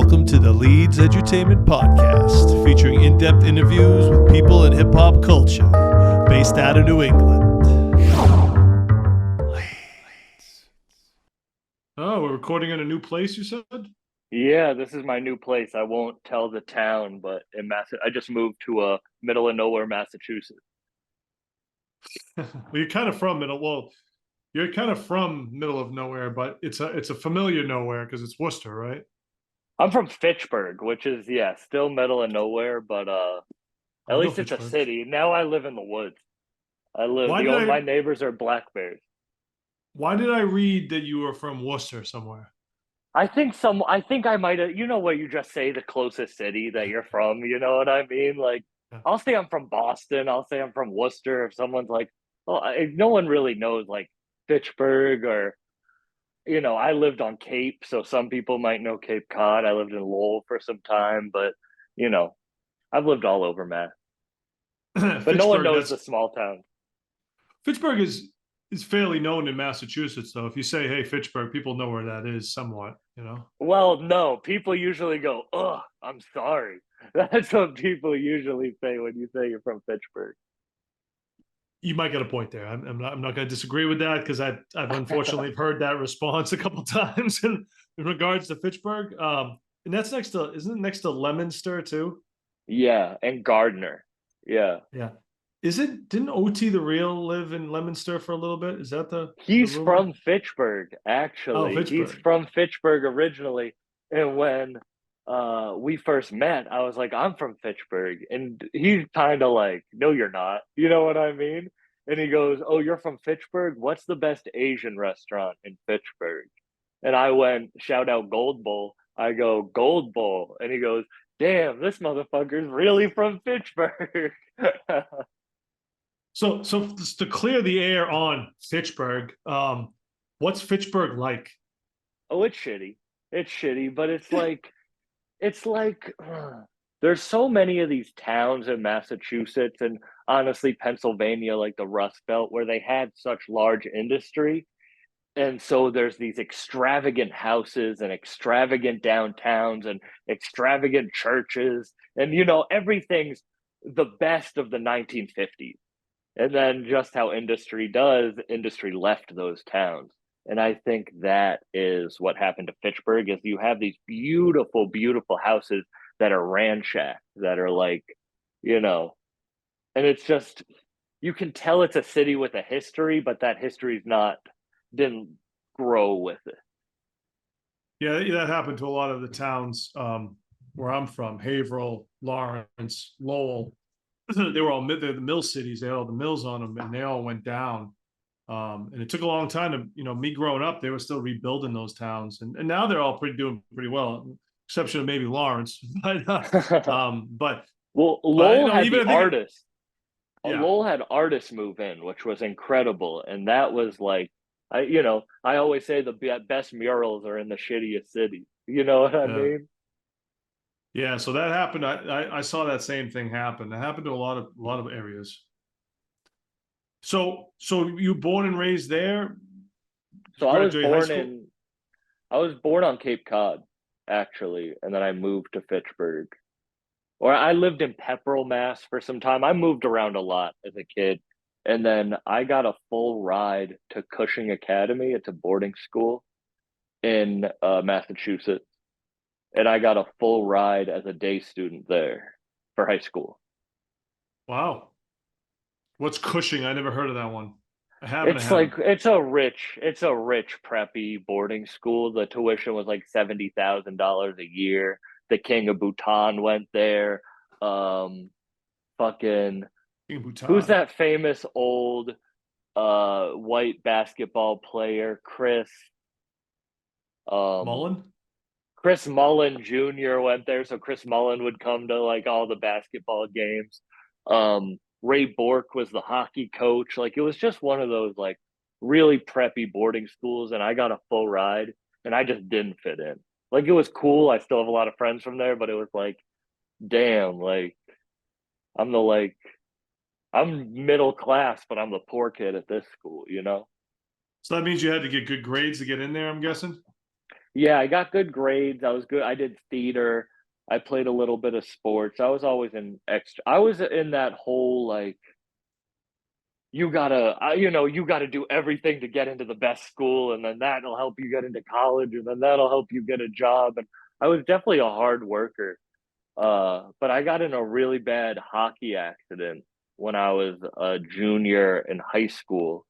Welcome to the Leedz Edutainment Podcast, featuring in-depth interviews with people in hip-hop culture, based out of New England. Leeds. Oh, we're recording in a new place, you said? Yeah, this is my new place. I won't tell the town, but I just moved to a middle of nowhere, Massachusetts. Well, you're kind of from middle of nowhere, but it's a familiar nowhere because it's Worcester, right? I'm from Fitchburg, which is still middle of nowhere, but I at know least it's a Fitchburg. city. Now I live in the woods. Why did My I neighbors are black bears. why did I read that you were from Worcester somewhere? I think I might have, you know what you just say the closest city that you're from, you know what I mean? Like Yeah. I'll say I'm from Boston, I'll say I'm from Worcester if someone's like, "Oh, no one really knows like Fitchburg or I lived on Cape, so some people might know Cape Cod. I lived in Lowell for some time, but you know, I've lived all over, Matt. But no one Fitchburg, knows that's the small town. Fitchburg is fairly known in Massachusetts, though. If you say, "Hey, Fitchburg," people know where that is somewhat, you know. Well, no, people usually go, "Ugh, I'm sorry." That's what people usually say when you say you're from Fitchburg. You might get a point there. I'm not going to disagree with that because I've unfortunately heard that response a couple times in regards to Fitchburg. And that's isn't it next to Leominster too? Yeah, and Gardner. Yeah. Yeah. Didn't OT the Real live in Leominster for a little bit? Is that the He's rumor? from Fitchburg, Oh, actually. He's Fitchburg. from Fitchburg originally. And when we first met, I was like, I'm from Fitchburg. And he's kind of like, no, you're not. You know what I mean? And he goes, oh, you're from Fitchburg? What's the best Asian restaurant in Fitchburg? And I went, shout out Gold Bowl. I go, Gold Bowl. And he goes, damn, this motherfucker's really from Fitchburg. So just to clear the air on Fitchburg, what's Fitchburg like? Oh, it's shitty. It's shitty, but it's like there's so many of these towns in Massachusetts and honestly Pennsylvania, like the Rust Belt, where they had such large industry. And so there's these extravagant houses and extravagant downtowns and extravagant churches. And everything's the best of the 1950s. And then just how industry does, industry left those towns. And I think that is what happened to Fitchburg is you have these beautiful, beautiful houses that are ransacked, that are like, you know, and it's just you can tell it's a city with a history, but that history's not didn't grow with it. Yeah, that happened to a lot of the towns where I'm from, Haverhill, Lawrence, Lowell. They were all the mill cities. They had all the mills on them, and they all went down. And it took a long time to, me growing up, they were still rebuilding those towns, and now they're all doing pretty well, exception of maybe Lawrence. But Well, but Lowell had even the I think artists. yeah, Lowell had artists move in, which was incredible, and that was like, I always say the best murals are in the shittiest cities. You know what I yeah, mean? yeah. So that happened. I saw that same thing happen. It happened to a lot of areas. So you born and raised there? Did So you graduate high school? I was born on Cape Cod, actually, and then I moved to Fitchburg. Or I lived in Pepperell, Mass for some time. I moved around a lot as a kid. And then I got a full ride to Cushing Academy. It's a boarding school in Massachusetts. And I got a full ride as a day student there for high school. Wow. What's Cushing? I never heard of that one. I have and I haven't. It's a rich preppy boarding school. The tuition was like $70,000 a year. The King of Bhutan went there. Fucking In who's Bhutan. that famous old white basketball player? Um Mullen? Chris Mullen Jr. went there, so Chris Mullen would come to like all the basketball games. Ray Bork was the hockey coach. Like it was just one of those like really preppy boarding schools, and I got a full ride, and I just didn't fit in. Like it was cool. I still have a lot of friends from there, but it was like, damn, like I'm the like I'm middle class, but I'm the poor kid at this school. So that means you had to get good grades to get in there, I'm guessing? Yeah, I got good grades. I was good. I did theater. I played a little bit of sports. I was always in extra. I was in that whole like you gotta do everything to get into the best school, and then that'll help you get into college, and then that'll help you get a job. And I was definitely a hard worker. But I got in a really bad hockey accident when I was a junior in high school,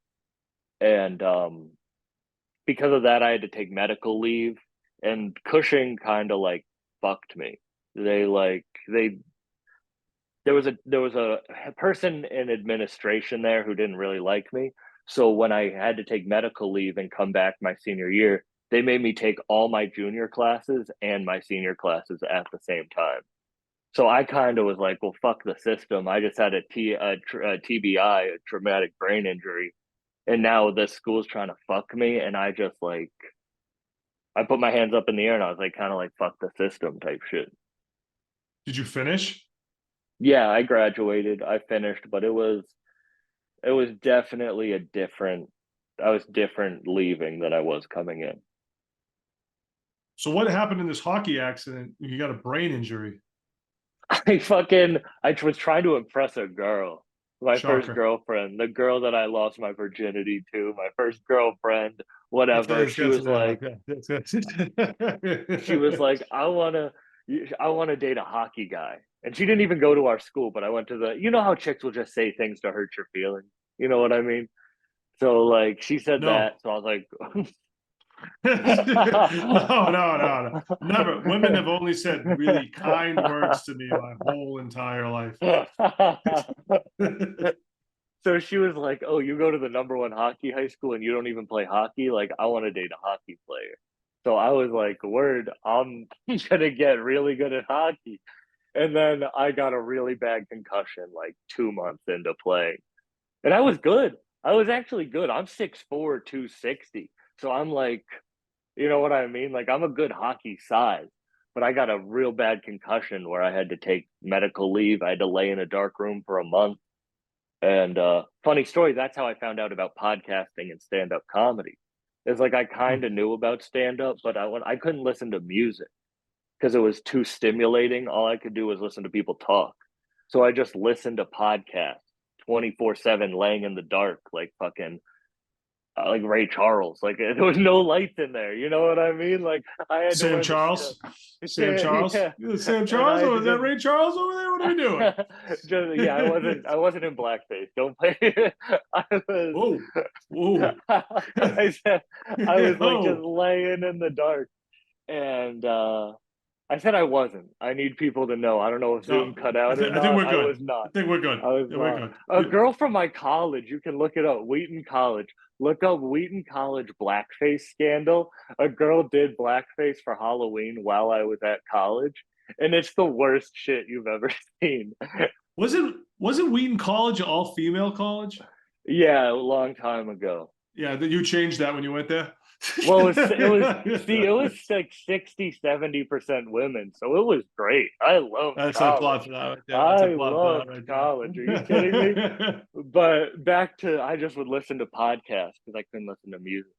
and because of that, I had to take medical leave, and Cushing kind of like fucked me. They like they there was a person in administration there who didn't really like me. So when I had to take medical leave and come back my senior year, they made me take all my junior classes and my senior classes at the same time. So I kind of was like, well, fuck the system. I just had a TBI, a traumatic brain injury, and now the school's trying to fuck me, and I just like I put my hands up in the air and I was like, kind of like fuck the system type shit. Did you finish? Yeah, I graduated, I finished, but it was definitely a different. I was different leaving than I was coming in. So what happened in this hockey accident? You got a brain injury. I was trying to impress a girl, my first Shocker. girlfriend, the girl that I lost my virginity to, my first girlfriend, It's, whatever. it's, it's, yeah, okay. She was like, I want to date a hockey guy. And she didn't even go to our school, but I went to you know how chicks will just say things to hurt your feelings. You know what I mean? So like she said No. that. So I was like, No, no, no, no. Never. Women have only said really kind words to me my whole entire life. so she was like, "Oh, you go to the number one hockey high school and you don't even play hockey? Like, I want to date a hockey player." So I was like, "Word, I'm gonna get really good at hockey." And then I got a really bad concussion like 2 months into playing, and I was good. I was actually good. I'm 6'4", 260. So I'm like, you know what I mean? Like I'm a good hockey size, but I got a real bad concussion where I had to take medical leave. I had to lay in a dark room for a month. And funny story, that's how I found out about podcasting and stand-up comedy. It's like I kind of knew about stand-up, but I couldn't listen to music because it was too stimulating. All I could do was listen to people talk. So I just listened to podcasts 24/7 laying in the dark like Ray Charles. Like there was no lights in there. You know what I mean? Like I had to Sam wear the Charles. Sam Charles. yeah, Sam and I Charles, had or to is that Ray Charles over there? What are we doing? just yeah. I wasn't in blackface. Don't play. I was. Whoa, whoa, I said I was like just oh. laying in the dark, and I said I wasn't. I need people to know. I don't know if Zoom No, cut out or I think not. we're I good. was not. I think we're good. I was Yeah, we're not. good. A girl from my college, you can look it up, Wheaton College. Look up Wheaton College blackface scandal. A girl did blackface for Halloween while I was at college, and it's the worst shit you've ever seen. Was it Wheaton College all female college? Yeah, a long time ago. Yeah, that you changed that when you went there. Well, it was like 60-70% women, so it was great. I loved That's a college. plot for that right there. That's a I plot for that loved right college. Are you kidding me? there. But back to I just would listen to podcasts because I couldn't listen to music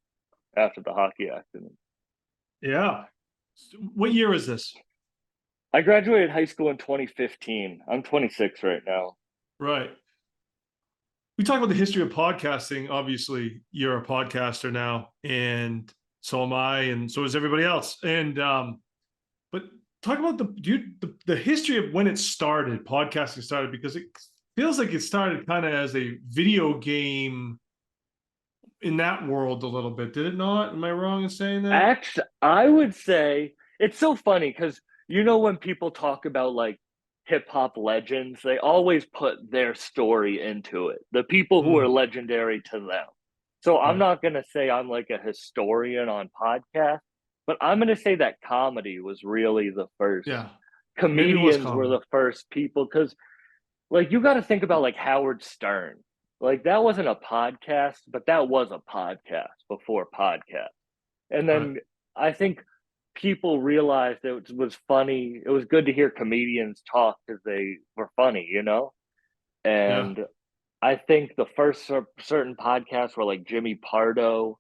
after the hockey accident. Yeah. What year is this? I graduated high school in 2015. I'm 26 right now. Right. We talk about the history of podcasting. Obviously, you're a podcaster now, and so am I, and so is everybody else. And but talk about the history of when it started, podcasting started, because it feels like it started kind of as a video game in that world a little bit, did it not? Am I wrong in saying that? Actually, I would say it's so funny because you know when people talk about like hip hop legends, they always put their story into it. The people who are Mm, legendary to them. So I'm right. not gonna say I'm like a historian on podcast, but I'm gonna say that comedy was really the first. Yeah. Maybe it was Comedians were comedy. the first people because like you got to think about like Howard Stern. Like that wasn't a podcast, but that was a podcast before podcast. And Right. then I think people realized it was funny. It was good to hear comedians talk because they were funny, you know? Yeah. And I think the first certain podcasts were like Jimmy Pardo,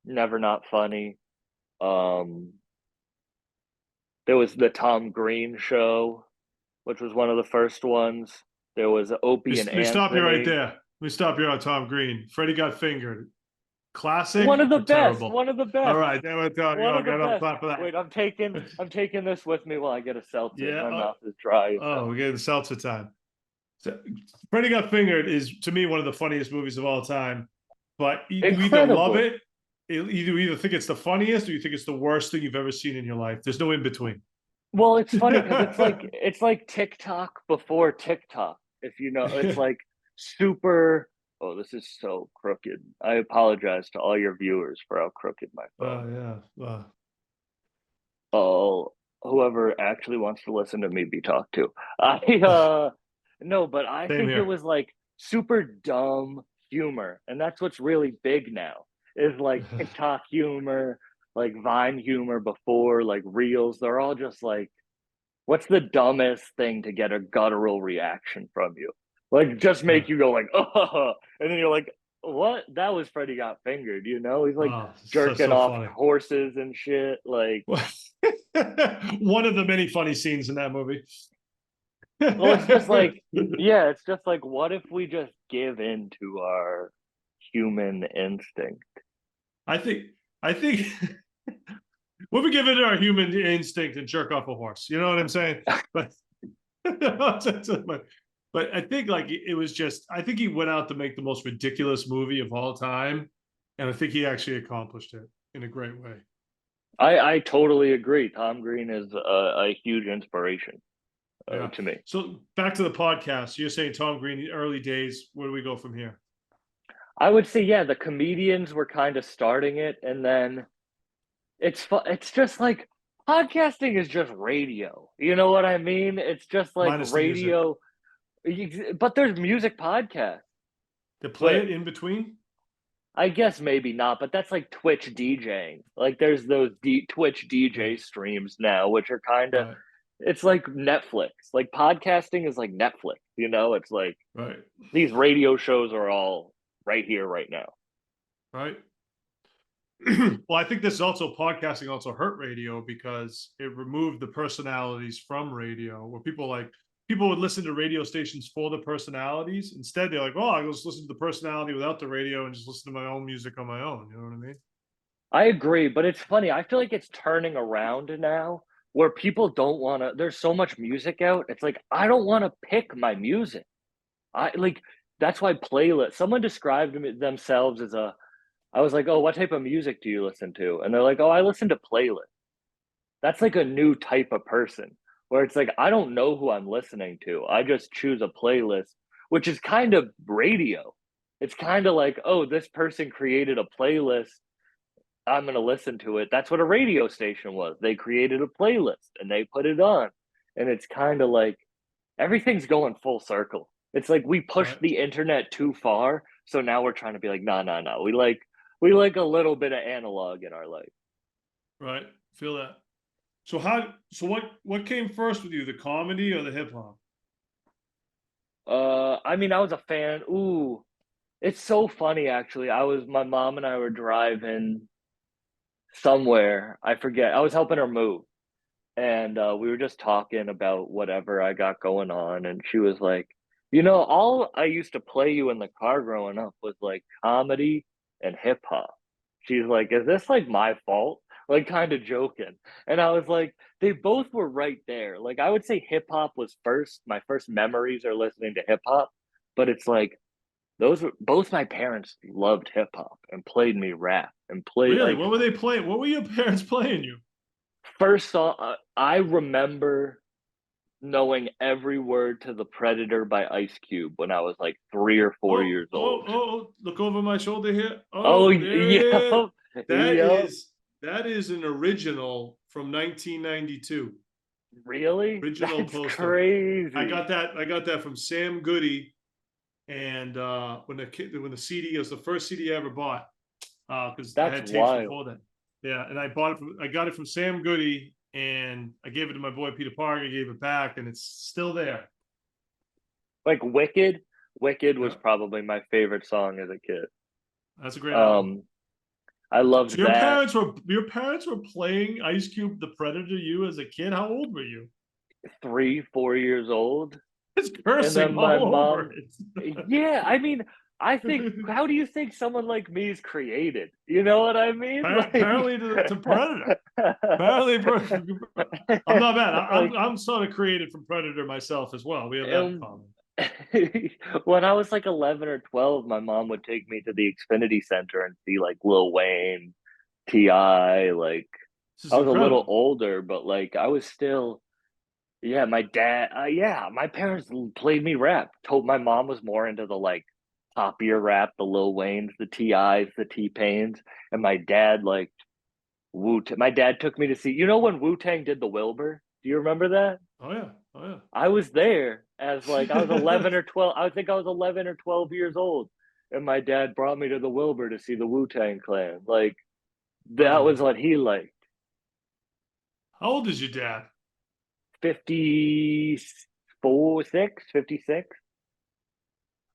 never not funny. Um, there was the Tom Green show, which was one of the first ones. There was Opie and Let me stop you right Anthony. there. Let me stop you on Tom Green. Freddie Got Fingered. One Classic of the or best. terrible? One of the All best. right, then we're talking. One Oh, of the get up, best. clap for Wait, that. I'm taking this with me while I get a seltzer. Yeah. My mouth is dry as Oh, hell. we're getting seltzer time. So, Freddie Got Fingered is to me one of the funniest movies of all time. But you either love Incredible. it, you either think it's the funniest, or you think it's the worst thing you've ever seen in your life. There's no in between. Well, it's funny because it's like TikTok before TikTok. If you know, it's like super. Oh, this is so crooked. I apologize to all your viewers for how crooked my phone is. Yeah. Oh, whoever actually wants to listen to me be talked to. I no, but I Same think it here. was like super dumb humor, and that's what's really big now. Is like TikTok humor, like Vine humor before, like Reels. They're all just like, what's the dumbest thing to get a guttural reaction from you? Like, just make you go like, oh, and then you're like, what? That was Freddie Got Fingered, you know? He's like Oh, jerking so off funny. horses and shit. Like, One of the many funny scenes in that movie. well, it's just like, yeah, it's just like, what if we just give in to our human instinct? I think I think we'll be giving it our human instinct and jerk off a horse. You know what I'm saying? But but I think like it was just I think he went out to make the most ridiculous movie of all time, and I think he actually accomplished it in a great way. I totally agree. Tom Green is a huge inspiration Yeah. to me. So back to the podcast. You're saying Tom Green, the early days. Where do we go from here? I would say, yeah, the comedians were kind of starting it, and then it's just like podcasting is just radio. You know what I mean? It's just like Minus the music. radio, but there's music podcasts. To play But it in between. I guess maybe not, but that's like Twitch DJing. Like there's those Twitch DJ streams now, which are kind of, Right. it's like Netflix. Like podcasting is like Netflix, you know? It's like Right. these radio shows are all right here, right now. Right. Well, I think this also podcasting also hurt radio because it removed the personalities from radio, where people would listen to radio stations for the personalities. Instead, they're like, "Oh, I'll just listen to the personality without the radio and just listen to my own music on my own." You know what I mean? I agree, but it's funny. I feel like it's turning around now where people don't want to, there's so much music out. It's like, I don't want to pick my music. I like, that's why playlist, someone described themselves as a, I was like, oh, what type of music do you listen to? And they're like, oh, I listen to playlists. That's like a new type of person where it's like, I don't know who I'm listening to. I just choose a playlist, which is kind of radio. It's kind of like, oh, this person created a playlist. I'm going to listen to it. That's what a radio station was. They created a playlist and they put it on. And it's kind of like everything's going full circle. It's like we pushed Right. the internet too far. So now we're trying to be like, no, no, no. We like a little bit of analog in our life. Right. Feel that. So what came first with you, the comedy or the hip hop? I mean, I was a fan. Ooh, it's so funny actually. My mom and I were driving somewhere. I forget. I was helping her move. And we were just talking about whatever I got going on, and she was like, all I used to play you in the car growing up was like comedy and hip hop. She's like, is this like my fault? Like kind of joking. And I was like, they both were right there. Like I would say hip hop was first. My first memories are listening to hip hop, but it's like those were both my parents loved hip hop and played me rap and played Really? like What were they playing? What were your parents playing you? first song. I remember knowing every word to The Predator by Ice Cube when I was like 3 or 4 years old. Look over my shoulder here. Oh, Oh, there it is. yeah. That Yeah. is that is an original from 1992. Really? Original That's poster. crazy. I got that from Sam Goody, and when the CD was the first CD I ever bought, because I That's had tapes wild. before that. Yeah, and I got it from Sam Goody, and I gave it to my boy Peter Parker. Gave it back, and it's still there. Like Wicked. Wicked was Yeah, probably my favorite song as a kid. that's a great album. Um, I So loved that. your parents were playing Ice Cube the Predator to you as a kid. How old were you? 3, 4 years old. It's And cursing then my all over mom, it. yeah, I mean, I think, how do you think someone like me is created? You know what I mean? Apparently to Predator. Apparently, I'm not mad. like, I'm sort of created from Predator myself as well. We have that in um, common. when I was like 11 or 12, my mom would take me to the Xfinity Center and see like Lil Wayne, T.I. Like, This is I was a little incredible. older, but like, I was still, yeah, my dad, yeah, my parents played me rap. Told my mom was more into the like poppier rap, the Lil Waynes, the T.I.s, the T-Pains, and my dad like My dad took me to see. You know when Wu Tang did the Wilbur? Do you remember that? Oh yeah. Oh I was there as like I was yeah. 11 or 12. I think I was 11 or 12 years old, and my dad brought me to the Wilbur to see the Wu Tang Clan. Like that was Incredible. what he liked. How old is your dad? 54, 6, 56.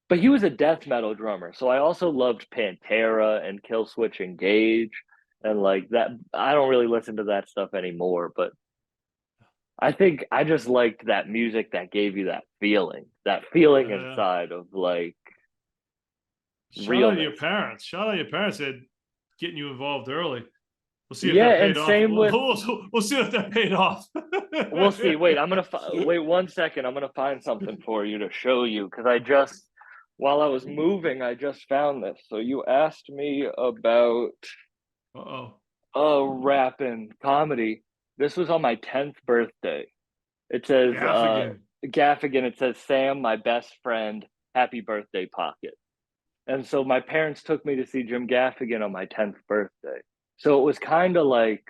But he was a death metal drummer, so I also loved Pantera and Killswitch Engage, and like that. I don't really listen to that stuff anymore, but I think I just liked that music that gave you that feeling Yeah. inside of like Shout out to your realness. parents. Shout out to your parents that getting you involved early. We'll see if Yeah, that and paid off. same with, We'll see if that paid off. we'll see. Wait, wait 1 second. I'm gonna find something for you to show you because I just, while I was moving, I just found this. So you asked me about Uh-oh. rap and comedy. This was on my 10th birthday. It says Gaffigan. Gaffigan. It says Sam, my best friend. Happy birthday, Pocket. And so my parents took me to see Jim Gaffigan on my 10th birthday. So it was kind of like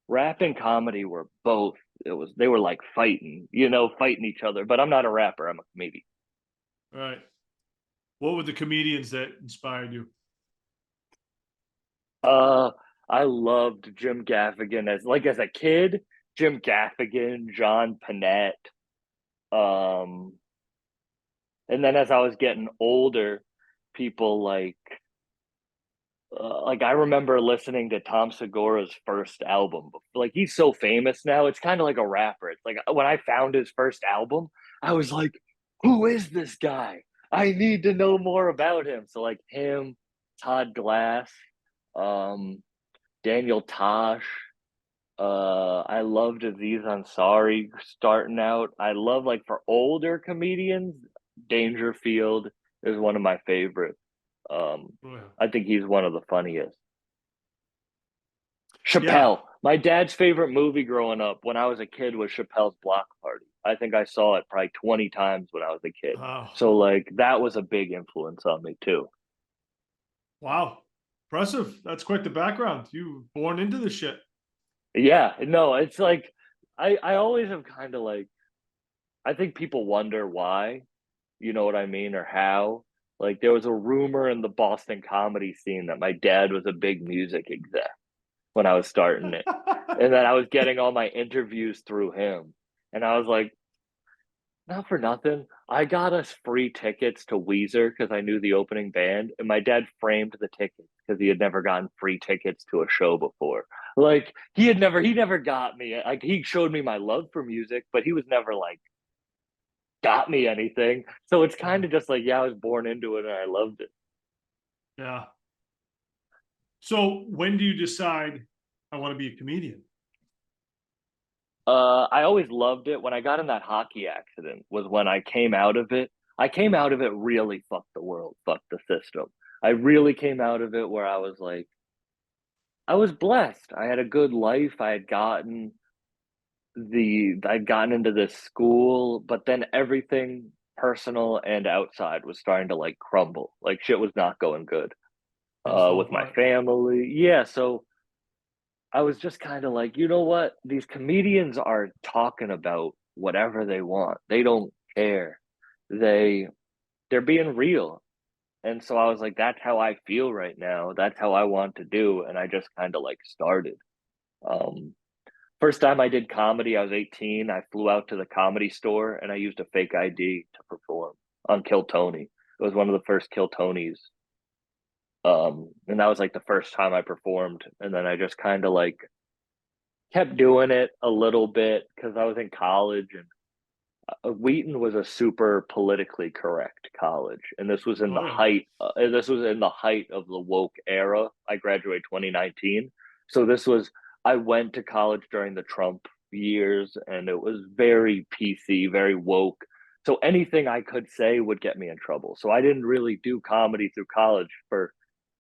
rap and comedy were both, they were like fighting, fighting each other. But I'm not a rapper, I'm a comedian. All right. What were the comedians that inspired you? Uh I loved Jim Gaffigan as a kid, Jim Gaffigan, John Panette. Um and then as I was getting older, people like I remember listening to Tom Segura's first album. Like he's so famous now, it's kind of like a rapper. It's like when I found his first album, I was like, "Who is this guy? I need to know more about him." So like him, Todd Glass, um, Daniel Tosh. I loved Aziz Ansari starting out. I love like for older comedians, Dangerfield is one of my favorites. Oh, I think he's one of the funniest. yeah. Chappelle. My dad's favorite movie growing up when I was a kid was Chappelle's Block Party. I think I saw it probably 20 times when I was a kid. Oh, So like that was a big influence on me too. wow. Impressive. That's quite the background. You born into the shit. Yeah, no, it's like I always have kind of like I think people wonder why, you know what I mean, or how. Like there was a rumor in the Boston comedy scene that my dad was a big music exec when I was starting it. And then I was getting all my interviews through him. And I was like, not for nothing. I got us free tickets to Weezer because I knew the opening band, and my dad framed the tickets because he had never gotten free tickets to a show before. Like he never got me. Like he showed me my love for music, but he was never like got me anything. So it's kind of just like, yeah, I was born into it and I loved it. Yeah. So when do you decide I want to be a comedian? I always loved it. When I got in that hockey accident was when I came out of it. I came out of it really fuck the world, fuck the system. I really came out of it where I was like, I was blessed. I had a good life. I'd gotten into this school, but then everything personal and outside was starting to like crumble. Like shit was not going good Things fall with my apart. family. Yeah, so I was just kind of like, you know what? These comedians are talking about whatever they want. They don't care. They they're being real. And so I was like, that's how I feel right now. That's how I want to do. And I just kind of like started. Um, First time I did comedy, I was 18. I flew out to the Comedy Store and I used a fake ID to perform on Kill Tony. It was one of the first Kill Tonys. And that was like the first time I performed. And then I just kind of like kept doing it a little bit because I was in college, and Wheaton was a super politically correct college, and this was in Oh the yeah. height. This was in the height of the woke era. I graduated 2019, so this was. I went to college during the Trump years, and it was very PC, very woke. So anything I could say would get me in trouble. So I didn't really do comedy through college for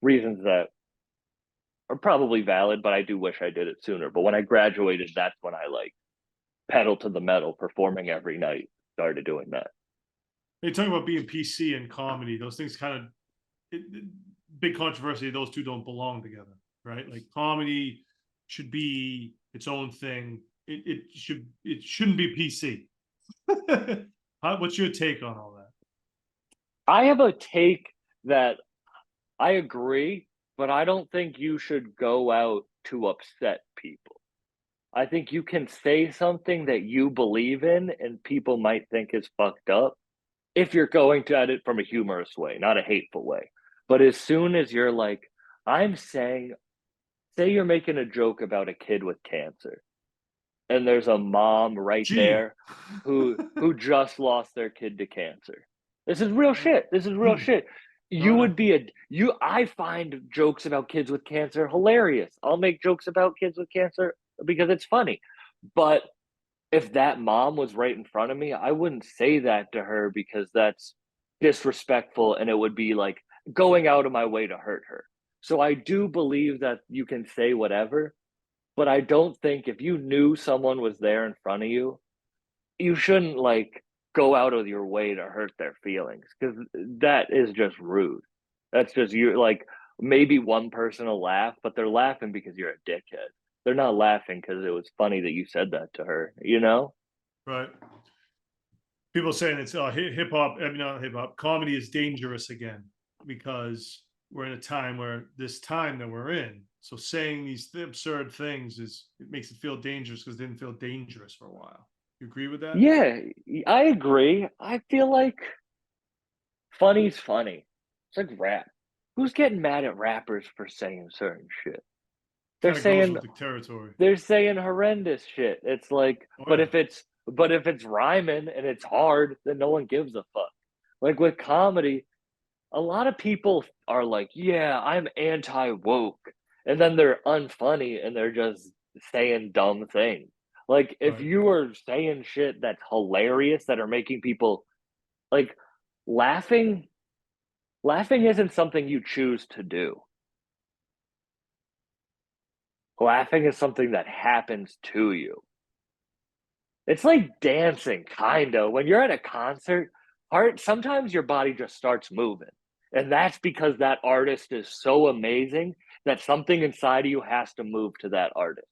reasons that are probably valid, but I do wish I did it sooner. But when I graduated, that's when I like pedal to the metal, performing every night. Started doing that. They talk about being PC and comedy. Those things kind of big controversy. Those two don't belong together, right? Like comedy should be its own thing. It shouldn't be PC. What's your take on all that? I have a take that I agree, but I don't think you should go out to upset people. I think you can say something that you believe in and people might think is fucked up if you're going to at it from a humorous way, not a hateful way. But as soon as you're like, I'm saying, say you're making a joke about a kid with cancer, and there's a mom right Gee. there who just lost their kid to cancer. This is real shit. This is real shit. You No, would no. be a you I find jokes about kids with cancer hilarious. I'll make jokes about kids with cancer because it's funny. But if that mom was right in front of me, I wouldn't say that to her because that's disrespectful and it would be like going out of my way to hurt her. So I do believe that you can say whatever, but I don't think if you knew someone was there in front of you, you shouldn't like go out of your way to hurt their feelings because that is just rude. That's just you like maybe one person will laugh, but they're laughing because you're a dickhead. They're not laughing because it was funny that you said that to her, you know? Right. People saying it's hip hop. I mean, not hip hop. Comedy is dangerous again because we're in a time where this time that we're in. So saying these absurd things it makes it feel dangerous because it didn't feel dangerous for a while. You agree with that? Yeah, I agree. I feel like funny's funny. It's like rap. Who's getting mad at rappers for saying certain shit? They're Kind of goes saying with the territory. they're saying horrendous shit. It's like, Oh but yeah. if it's rhyming and it's hard, then no one gives a fuck. Like with comedy, a lot of people are like, yeah, I'm anti woke. And then they're unfunny and they're just saying dumb things. Like if Right. you are saying shit that's hilarious that are making people like laughing, laughing isn't something you choose to do. Laughing is something that happens to you. It's like dancing, kind of. When you're at a concert, art sometimes your body just starts moving. And that's because that artist is so amazing that something inside of you has to move to that artist.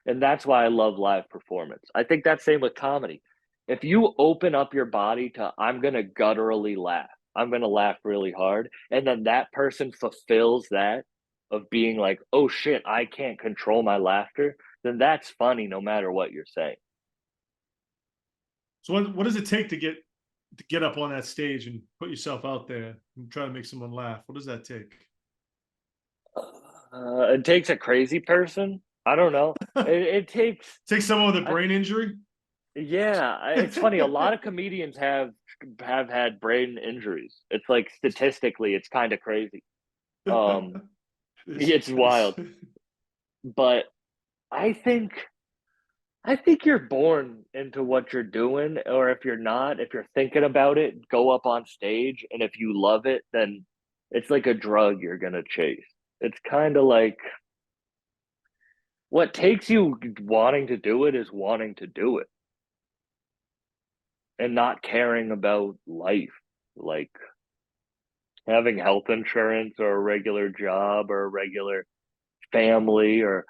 And that's why I love live performance. I think that's same with comedy. If you open up your body to I'm going to gutturally laugh. I'm going to laugh really hard and then that person fulfills that of being like, "Oh shit, I can't control my laughter." Then that's funny no matter what you're saying. So what does it take to get up on that stage and put yourself out there and try to make someone laugh? What does that take? It takes a crazy person. I don't know. It takes. Take someone with a I, brain injury? yeah, it's funny. A lot of comedians have had brain injuries. It's like statistically, it's kind of crazy. Um, it's wild. But I think I think you're born into what you're doing, or if you're not, if you're thinking about it, go up on stage, and if you love it, then it's like a drug you're gonna chase. It's kind of like what takes you wanting to do it is wanting to do it and not caring about life, like having health insurance or a regular job or a regular family or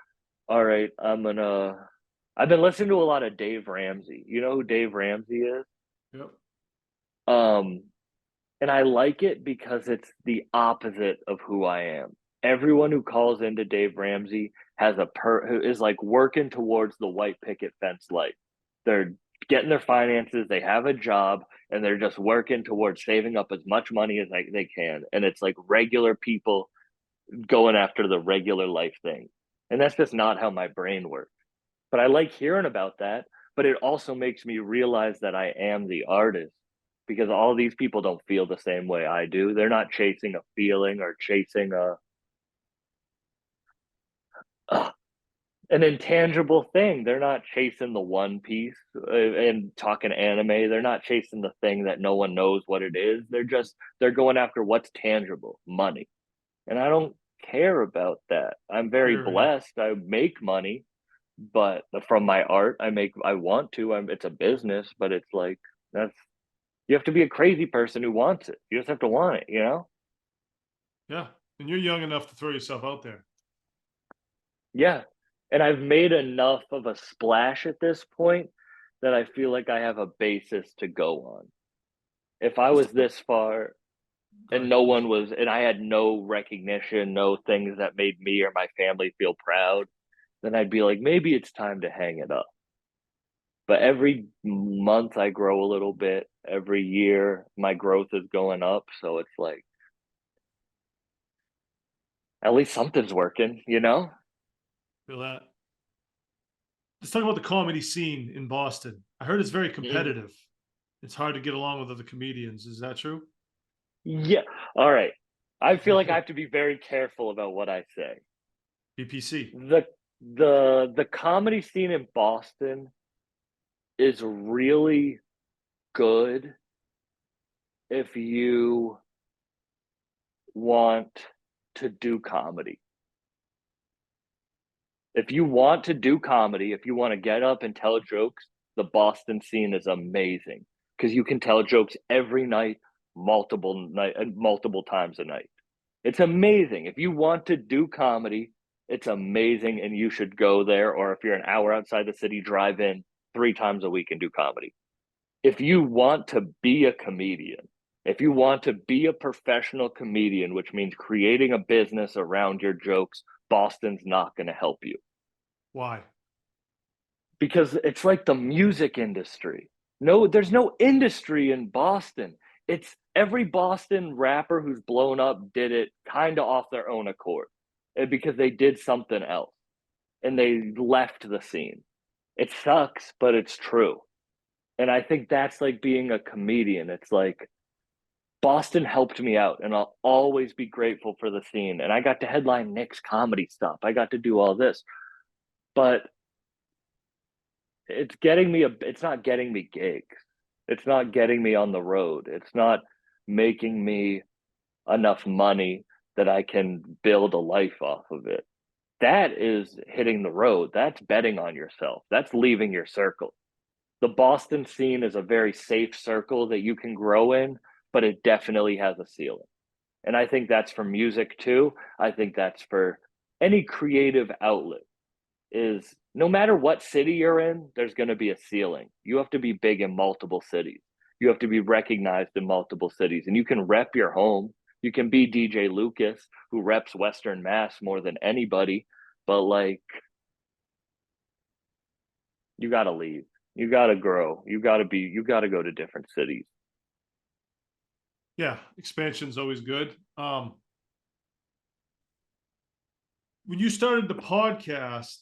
all right, I've been listening to a lot of Dave Ramsey. You know who Dave Ramsey is? Yep. Um and I like it because it's the opposite of who I am. Everyone who calls into Dave Ramsey has who is like working towards the white picket fence life. They're getting their finances, they have a job, and they're just working towards saving up as much money as they can. And it's like regular people going after the regular life thing. And that's just not how my brain works. But I like hearing about that. But it also makes me realize that I am the artist, because all these people don't feel the same way I do. They're not chasing a feeling or chasing a an intangible thing. They're not chasing the One Piece and talking anime. They're not chasing the thing that no one knows what it is. They're going after what's tangible, money. And I don't care about that. I'm very Period. blessed. I make money, but from my art, I want to. It's a business, but it's like that's you have to be a crazy person who wants it. You just have to want it, you know? Yeah. And you're young enough to throw yourself out there. Yeah. And I've made enough of a splash at this point that I feel like I have a basis to go on. If I Let's was talk about, this far go and ahead. no one was, and I had no recognition, no things that made me or my family feel proud, then I'd be like, maybe it's time to hang it up. But every month I grow a little bit, every year my growth is going up. So it's like, at least something's working, you know? Feel that. Let's talk about the comedy scene in Boston. I heard it's very Mhm. competitive. It's hard to get along with other comedians. Is that true? Yeah. All right. I feel like I have to be very careful about what I say. BPC. The comedy scene in Boston is really good if you want to do comedy. If you want to do comedy, if you want to get up and tell jokes, the Boston scene is amazing because you can tell jokes every night, multiple times a night. It's amazing. If you want to do comedy, it's amazing and you should go there. Or if you're an hour outside the city, drive in 3 times a week and do comedy. If you want to be a comedian, if you want to be a professional comedian, which means creating a business around your jokes, Boston's not going to help you, Why? because it's like the music industry. No, there's no industry in Boston. It's every Boston rapper who's blown up did it kind of off their own accord, because they did something else and they left the scene. It sucks, but it's true. And I think that's like being a comedian. It's like Boston helped me out, and I'll always be grateful for the scene. And I got to headline Nick's comedy stuff. I got to do all this, but it's not getting me gigs. It's not getting me on the road. It's not making me enough money that I can build a life off of it. That is hitting the road. That's betting on yourself. That's leaving your circle. The Boston scene is a very safe circle that you can grow in, but it definitely has a ceiling. And I think that's for music too. I think that's for any creative outlet, is no matter what city you're in, there's going to be a ceiling. You have to be big in multiple cities. You have to be recognized in multiple cities, and you can rep your home. You can be DJ Lucas, who reps Western Mass more than anybody, but like, you got to leave. You got to grow. You got to go to different cities. Yeah, expansion's always good. When you started the podcast,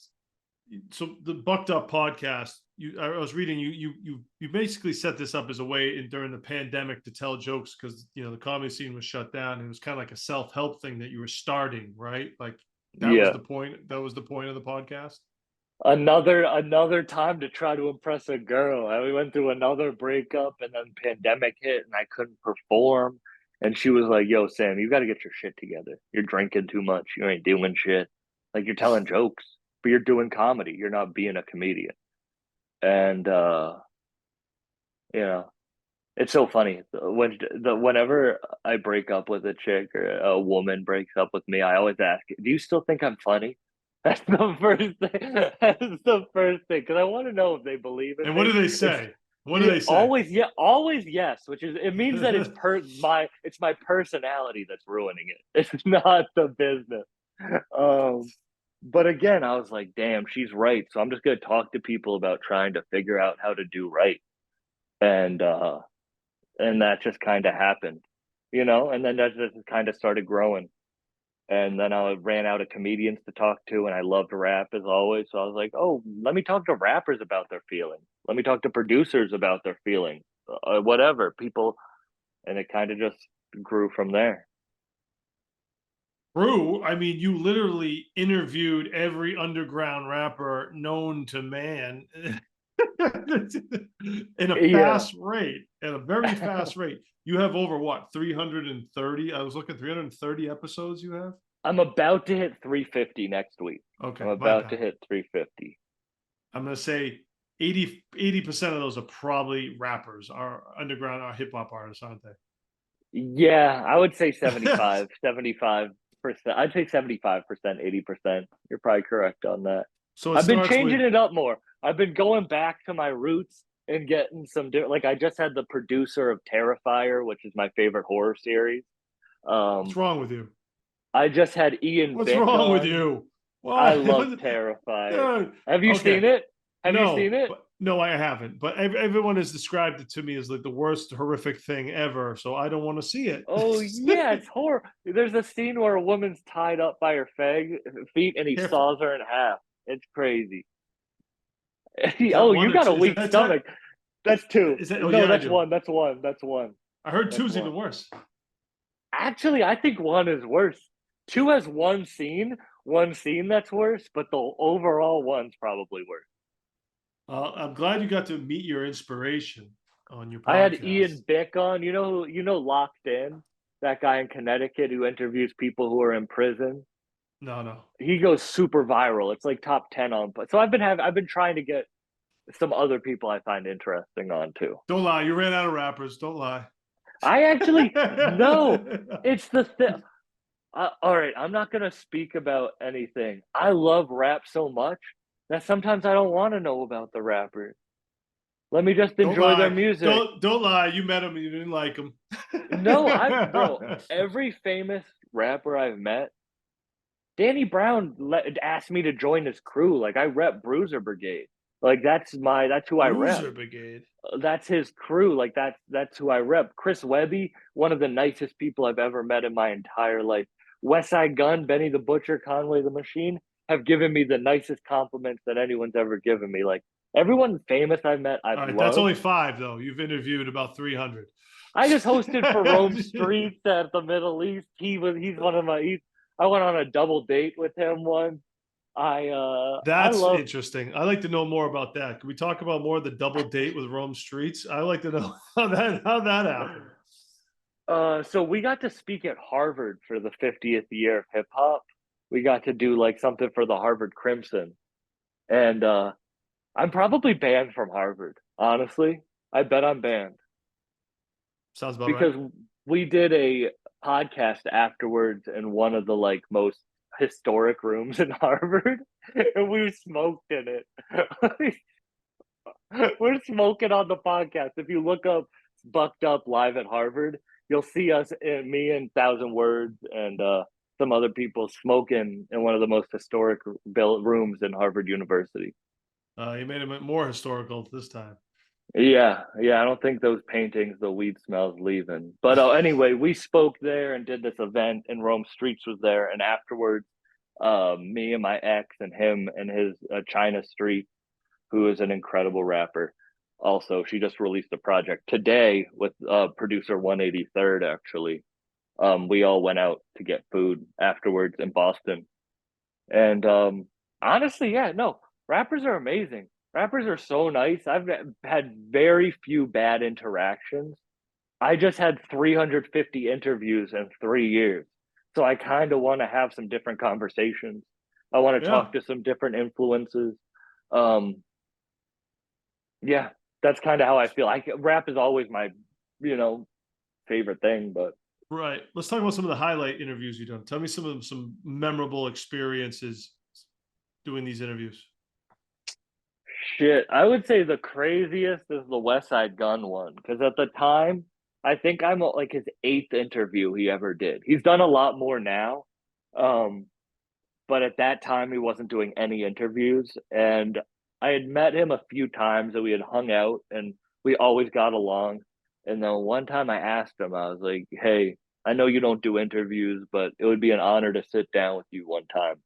so the Bucked Up podcast, I was reading you basically set this up as a way during the pandemic to tell jokes because the comedy scene was shut down. And it was kind of like a self help thing that you were starting, right? Like that was Yeah. the point. That was the point of the podcast. Another time to try to impress a girl. We went through another breakup, and then pandemic hit, and I couldn't perform. And she was like, "Yo, Sam, you got to get your shit together. You're drinking too much. You ain't doing shit. Like, you're telling jokes, but you're doing comedy. You're not being a comedian." And you know, it's so funny whenever I break up with a chick or a woman breaks up with me, I always ask, "Do you still think I'm funny?" That's the first thing. That's the first thing, because I want to know if they believe in And what me. do they It's say? What do yeah, they say? always yes, which is it means that it's my personality that's ruining it. It's not the business. Um, but again, I was like, damn, she's right. So I'm just gonna talk to people about trying to figure out how to do right, and uh, and that just kind of happened, and then that just kind of started growing. And then I ran out of comedians to talk to, and I loved rap as always. So I was like, oh, let me talk to rappers about their feelings. Let me talk to producers about their feelings, whatever people, and it kind of just grew from there. True. I mean, you literally interviewed every underground rapper known to man in a Yeah, fast rate, at a very fast rate. You have over what, 330? I was looking, 330 episodes you have? I'm about to hit 350 next week. I'm Okay, my about to bad. hit 350. I'm gonna say 80% of those are probably rappers, are underground, are hip hop artists, aren't they? Yeah, I would say 75%. I'd say 75%, 80%. You're probably correct on that. So it I've been starts with changing it up more. I've been going back to my roots and getting some like I just had the producer of Terrifier, which is my favorite horror series. what's Um, wrong with you? I just had Ian What's Bick wrong with on. you? I Why? love Terrifier. Dude, Have you seen okay. it? Have you seen No, it? but no, I haven't. But everyone has described it to me as like the worst horrific thing ever. So I don't want to see it. Oh yeah, it's horror. There's a scene where a woman's tied up by her feet and he Careful. saws her in half. It's crazy. Is that Oh, one you or got a two? Is weak that ten? stomach. That's two. Is that? Oh No, yeah, I that's do. one. That's one. That's one. I heard That's two's one. even worse. Actually, I think one is worse. Two has one scene that's worse, but the overall one's probably worse. I'm glad you got to meet your inspiration on your I had podcast. Ian Bick on. You know Locked In, that guy in Connecticut who interviews people who are in prison. No, no. He goes super viral. It's like top 10 on. So I've been trying to get some other people I find interesting on too. Don't lie. You ran out of rappers. Don't lie. I actually no, it's the thing. All right, I'm not gonna speak about anything. I love rap so much that sometimes I don't want to know about the rappers. Let me just Don't enjoy their lie. music. Don't lie. You met him and you didn't like him. No, I've bro. Every famous rapper I've met, Danny Brown asked me to join his crew. Like I rep Bruiser Brigade. Like that's who I rep. Bruiser Brigade. That's his crew. Like that's who I rep. Chris Webby, one of the nicest people I've ever met in my entire life. Westside Gunn, Benny the Butcher, Conway the Machine have given me the nicest compliments that anyone's ever given me. Like everyone famous I've met, I've All right, that's loved. only five though. You've interviewed about 300. I just hosted for Rome Streets at the Middle East. He's one of my. I went on a double date with him once. I That's love interesting. I'd like to know more about that. Can we talk about more of the double date with Rome Streets? I like to know how that happened. So we got to speak at Harvard for the 50th year of hip hop. We got to do like something for the Harvard Crimson. And I'm probably banned from Harvard, honestly. I bet I'm banned Sounds about right. because we did a podcast afterwards in one of the like most historic rooms in Harvard and we smoked in it. We're smoking on the podcast. If you look up Bucked Up Live at Harvard, you'll see us, me and Thousand Words and some other people smoking in one of the most historic built rooms in Harvard University. You made it more historical this time. Yeah, yeah. I don't think those paintings, the weed smells leaving. But anyway, we spoke there and did this event, and Rome Streets was there. And afterwards, me and my ex and him and his China Street, who is an incredible rapper. Also, she just released a project today with producer 183rd. Actually, we all went out to get food afterwards in Boston, and honestly, yeah, no, rappers are amazing. Rappers are so nice. I've had very few bad interactions. I just had 350 interviews in 3 years. So I kind of want to have some different conversations. I want to Yeah. talk to some different influences. Um, yeah, that's kind of how I feel. Rap is always my, you know, favorite thing, but Right. Let's talk about some of the highlight interviews you've done. Tell me some memorable experiences doing these interviews. shit, I would say the craziest is the Westside Gun one because at the time, I think I'm like his eighth interview he ever did. He's done a lot more now, um, but at that time he wasn't doing any interviews, and I had met him a few times and we had hung out and we always got along. And then one time I asked him, I was like, "Hey, I know you don't do interviews, but it would be an honor to sit down with you one time.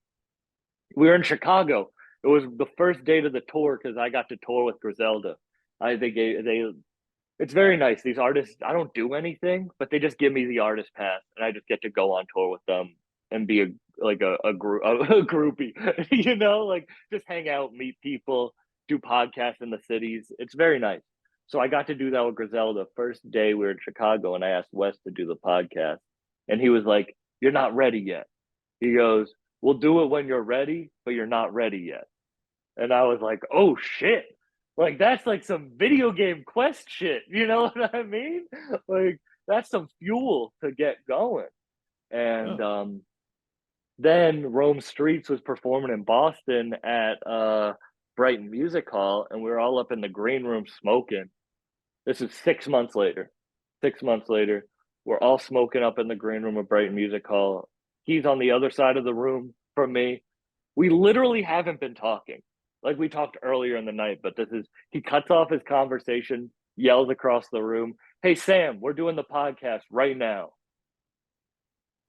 We were in Chicago. It was the first date of the tour because I got to tour with Griselda. They it's very nice. These artists, I don't do anything, but they just give me the artist pass, and I just get to go on tour with them and be a group a groupie, like just hang out, meet people, do podcasts in the cities. It's very nice. So I got to do that with Griselda. First day we were in Chicago, and I asked Wes to do the podcast, and he was like, "You're not ready yet." He goes, "We'll do it when you're ready, but you're not ready yet." And I was like, "Oh shit." Like that's like some video game quest shit, you know what I mean? Like that's some fuel to get going. And Yeah. then Rome Streets was performing in Boston at Brighton Music Hall, and we were all up in the green room smoking. This is 6 months later. 6 months later, we're all smoking up in the green room of Brighton Music Hall. He's on the other side of the room from me. We literally haven't been talking. Like we talked earlier in the night, but he cuts off his conversation, yells across the room, "Hey, Sam, we're doing the podcast right now."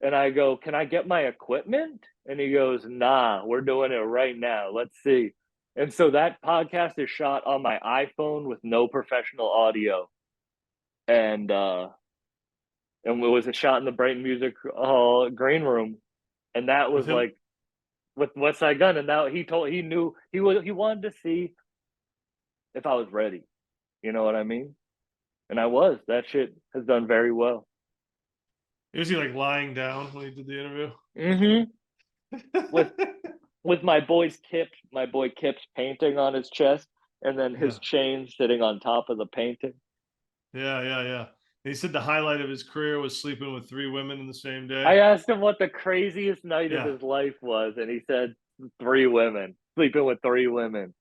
And I go, "Can I get my equipment?" And he goes, "Nah, we're doing it right now. Let's see." And so that podcast is shot on my iPhone with no professional audio. And it was a shot in the Brighton Music Hall green room. And that With was him, like with Westside Gunn. And now he knew he wanted to see if I was ready. You know what I mean? And I was. That shit has done very well. is he like lying down when he did the interview? Mm-hmm. With with my boy Kip's painting on his chest, and then Yeah, his chain sitting on top of the painting. yeah. He said the highlight of his career was sleeping with 3 women in the same day. I asked him what the craziest night of Yeah, his life was, and he said 3 women, sleeping with 3 women.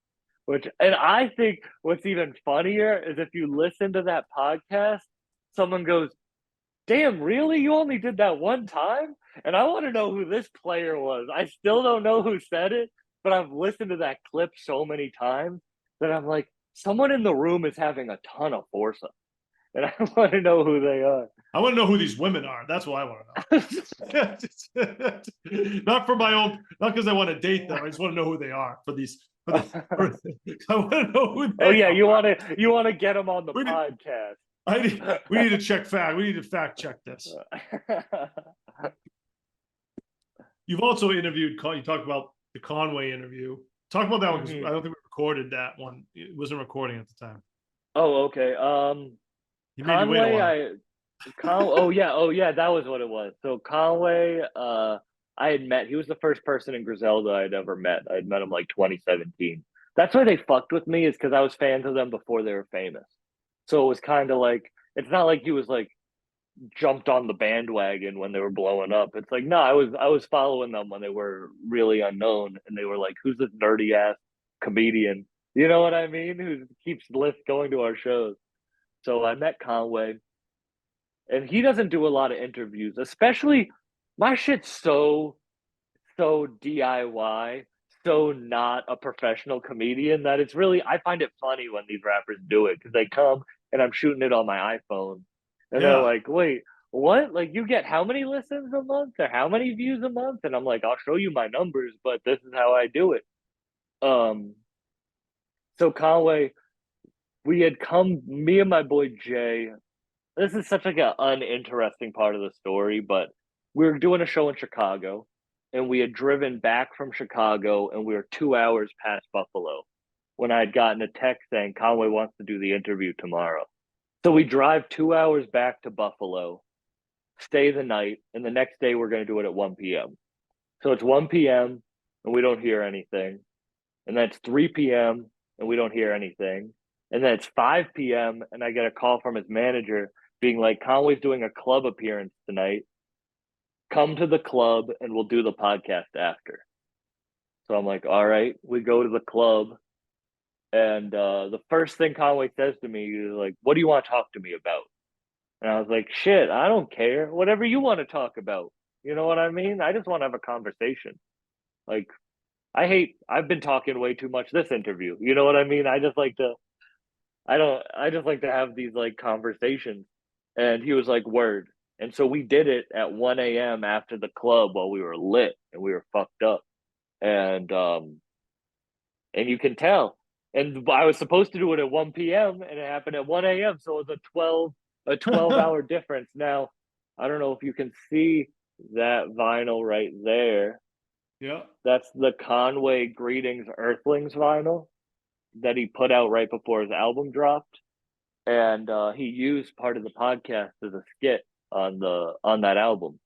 And I think what's even funnier is if you listen to that podcast, someone goes, "Damn, really? You only did that one time?" And I want to know who this player was. I still don't know who said it, but I've listened to that clip so many times that I'm like, someone in the room is having a ton of foursome, and I want to know who they are. I want to know who these women are. That's what I want to know. Not for my own, not because I want to date them. I just want to know who they are for these. I want to know who Oh they yeah, are. you want to get them on the We need, podcast. we need to check fact. We need to fact check this. You've also interviewed. You talked about the Conway interview. Talk about that one because I don't think we recorded that one. It wasn't recording at the time. Oh, okay. You made you wait a Conway, while. oh yeah, that was what it was. So Conway, I had met. He was the first person in Griselda I'd ever met. I'd met him like 2017. That's why they fucked with me, is because I was fans of them before they were famous. So it was kind of like, it's not like he was like jumped on the bandwagon when they were blowing up. It's like, no, I was following them when they were really unknown, and they were like, "Who's this nerdy ass comedian?" You know what I mean? Who keeps list going to our shows. So I met Conway, and he doesn't do a lot of interviews, especially my shit's so DIY, so not a professional comedian that it's really, I find it funny when these rappers do it because they come and I'm shooting it on my iPhone and they're Yeah, like, "Wait, what? Like you get how many listens a month or how many views a month?" And I'm like, "I'll show you my numbers, but this is how I do it." Um, so Conway, we had come, me and my boy Jay. This is such like an uninteresting part of the story, but we were doing a show in Chicago, and we had driven back from Chicago, and we were 2 hours past Buffalo when I had gotten a text saying Conway wants to do the interview tomorrow. So we drive 2 hours back to Buffalo, stay the night, and the next day we're going to do it at 1 p.m. So it's 1 p.m. and we don't hear anything. And then it's 3 p.m. and we don't hear anything. And then it's 5 p.m. and I get a call from his manager being like, "Conway's doing a club appearance tonight. Come to the club and we'll do the podcast after." So I'm like, all right. We go to the club, and the first thing Conway says to me is like, "What do you want to talk to me about?" And I was like, "Shit, I don't care. Whatever you want to talk about." You know what I mean? I just want to have a conversation. Like, I've been talking way too much this interview. You know what I mean? I just like to have these like conversations. And he was like, "Word." And so we did it at 1 a.m. after the club while we were lit and we were fucked up. And you can tell. And I was supposed to do it at 1 p.m. and it happened at 1 a.m. So it was a 12 hour difference. Now, I don't know if you can see that vinyl right there. Yeah. That's the Conway Greetings Earthlings vinyl that he put out right before his album dropped. And he used part of the podcast as a skit on that album.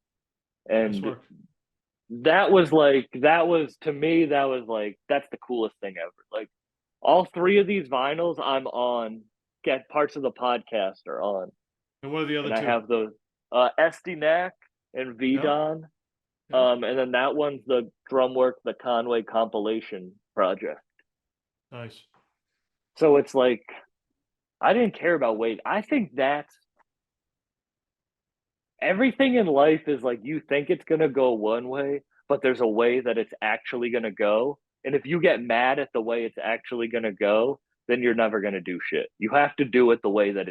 Nice And work. that was to me, that was like, that's the coolest thing ever. Like, all three of these vinyls I'm on, get parts of the podcast are on. And what are the other And I two? have those Esty and V Yeah. Don. Yeah. And then that one's the drum work, the Conway compilation project. Nice. So it's like, I didn't care about weight. I think that's everything in life is like, you think it's going to go one way, but there's a way that it's actually going to go. And if you get mad at the way it's actually going to go, then you're never going to do shit. You have to do it the way that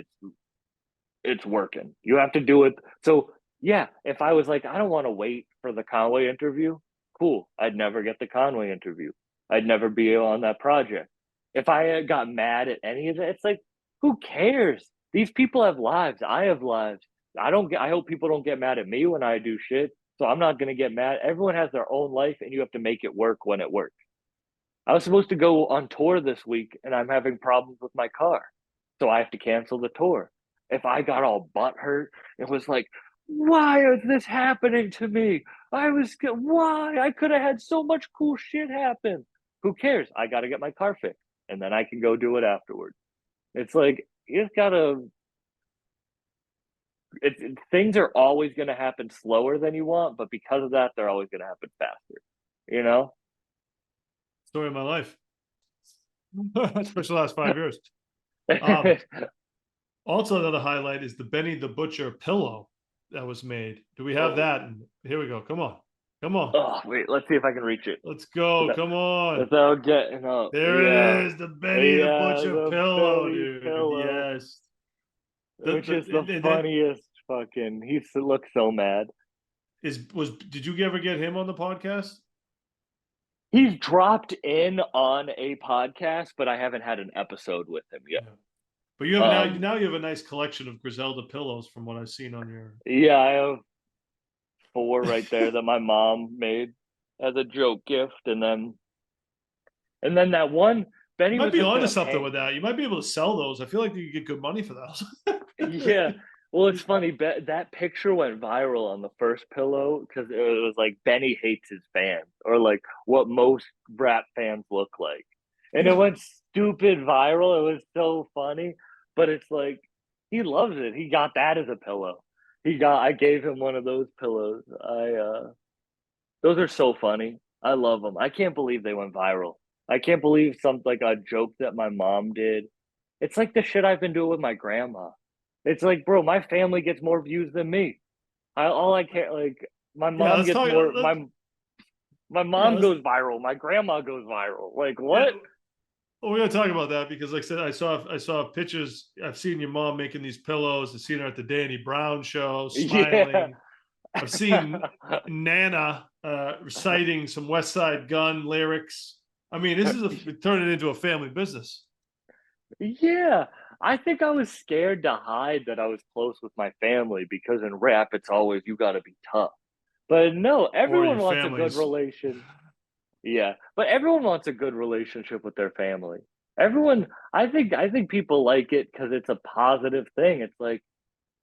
it's working. You have to do it. So yeah, if I was like, I don't want to wait for the Conway interview, cool. I'd never get the Conway interview. I'd never be on that project. If I got mad at any of it, it's like, who cares? These people have lives. I have lives. I hope people don't get mad at me when I do shit. So I'm not going to get mad. Everyone has their own life and you have to make it work when it works. I was supposed to go on tour this week and I'm having problems with my car. So I have to cancel the tour. If I got all butthurt, it was like, why is this happening to me? Why? I could have had so much cool shit happen. Who cares? I got to get my car fixed and then I can go do it afterwards. It's like, you just gotta, things are always going to happen slower than you want, but because of that, they're always going to happen faster, you know? Story of my life. Especially the last 5 years. Um, Also, another highlight is the Benny the Butcher pillow that was made. Do we have that? And here we go. Come on. Come on. Oh, wait, let's see if I can reach it. Let's go. Come on. Without getting up. There Yeah. it is. The Benny the Butcher the pillow, Benny dude. pillow, Yes. which is the And then funniest fucking. He looks so mad. did you ever get him on the podcast? He's dropped in on a podcast, but I haven't had an episode with him yet. Yeah. But you have now you have a nice collection of Griselda pillows from what I've seen on your. Yeah, I have 4 right there that my mom made as a joke gift, and then that one Benny You might was be just onto gonna something pay. with that. You might be able to sell those. I feel like you could get good money for those. Yeah. Well, it's funny. That picture went viral on the first pillow because it was like Benny hates his fans, or like what most rap fans look like, and it Yeah. went stupid viral. It was so funny, but it's like he loves it. He got that as a pillow. I gave him one of those pillows. Those are so funny. I love them. I can't believe they went viral. I can't believe something like a joke that my mom did. It's like the shit I've been doing with my grandma. It's like, bro, my family gets more views than me. All I care, like, my Yeah, mom let's gets talk. more. My Yeah, mom goes viral. My grandma goes viral. Like, yeah. what? Well, we're gonna talk about that because, like I said, I saw pictures. I've seen your mom making these pillows. I've seen her at the Danny Brown show, Yeah. smiling. I've seen Nana reciting some Westside Gunn lyrics. I mean, this is turning into a family business. Yeah. I think I was scared to hide that I was close with my family because in rap, it's always you got to be tough. But no, Or everyone your wants a good families. relation. Yeah, but everyone wants a good relationship with their family. Everyone, I think people like it because it's a positive thing. It's like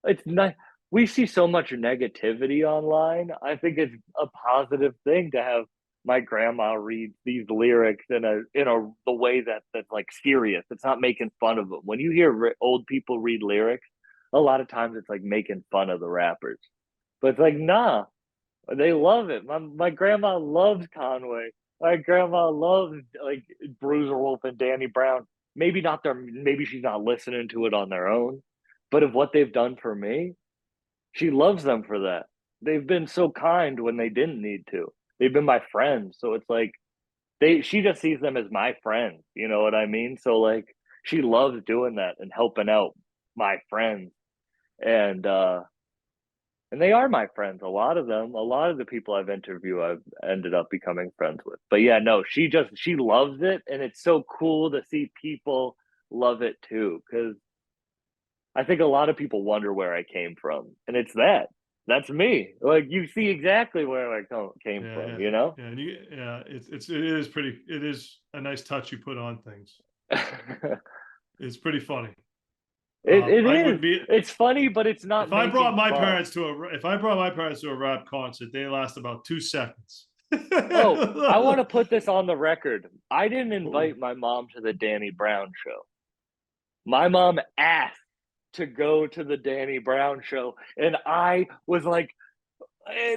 it's not. We see so much negativity online. I think it's a positive thing to have my grandma read these lyrics in a the way that's like serious. It's not making fun of them. When you hear old people read lyrics, a lot of times it's like making fun of the rappers. But it's like, nah, they love it. My grandma loves Conway. My grandma loves like Bruiser Wolf and Danny Brown. Maybe she's not listening to it on their own, but of what they've done for me, she loves them for that. They've been so kind when they didn't need to. They've been my friends, so it's like she just sees them as my friends. You know what I mean? So like she loves doing that and helping out my friends. And and they are my friends. A lot of them, a lot of the people I've interviewed, I've ended up becoming friends with. But yeah, no, she loves it, and it's so cool to see people love it too. Because I think a lot of people wonder where I came from, and it's that. That's me. Like you see exactly where came Yeah, from. yeah, You know. yeah. And it is pretty. It is a nice touch you put on things. it It's pretty funny. it I is. would be It's funny, but it's not making fun. if I brought my parents to a rap concert, they last about 2 seconds. Oh, I want to put this on the record. I didn't Ooh. invite my mom to the Danny Brown show. My mom asked to go to the Danny Brown show, and I was like,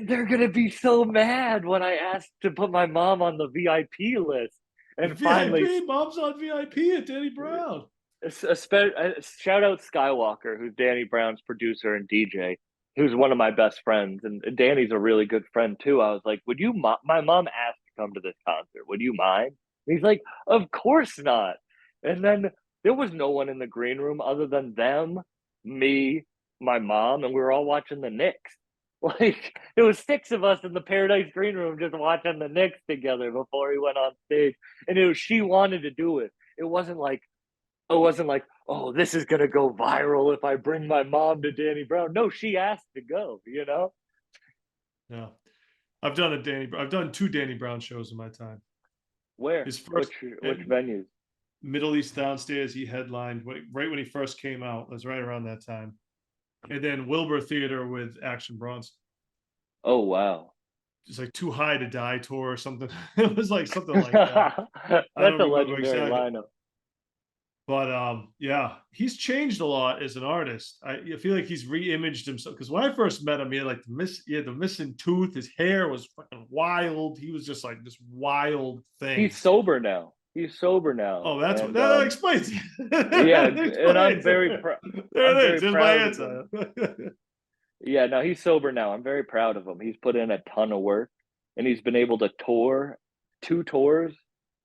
they're gonna be so mad when I asked to put my mom on the VIP list. The And finally, VIP, mom's on VIP at Danny Brown. shout out Skywalker, who's Danny Brown's producer and DJ, who's one of my best friends, and Danny's a really good friend too. I was like, "Would you?" My mom asked to come to this concert. Would you mind? And he's like, "Of course not." And then there was no one in the green room other than them, me, my mom, and we were all watching the Knicks. Like there was six of us in the Paradise Green Room just watching the Knicks together before he went on stage, and she wanted to do it. It wasn't like oh, this is gonna go viral if I bring my mom to Danny Brown. No, she asked to go, you know? Yeah, I've done 2 Danny Brown shows in my time. Where? His first Which venues? Middle East Downstairs, he headlined right when he first came out. It was right around that time. And then Wilbur Theater with Action Bronson. Oh wow. Just like Too High to Die tour or something. It was like something like that. I That's don't a remember legendary exactly. lineup. But yeah, he's changed a lot as an artist. I feel like he's re-imaged himself because when I first met him, he had the missing tooth. His hair was fucking wild. He was just like this wild He's thing. sober now. He's sober now, Oh, that's what and that explains. yeah, That and explains. There I'm it is. very There's my proud of him. answer. Yeah, no, he's sober now. I'm very proud of him. He's put in a ton of work, and he's been able to tour 2 tours,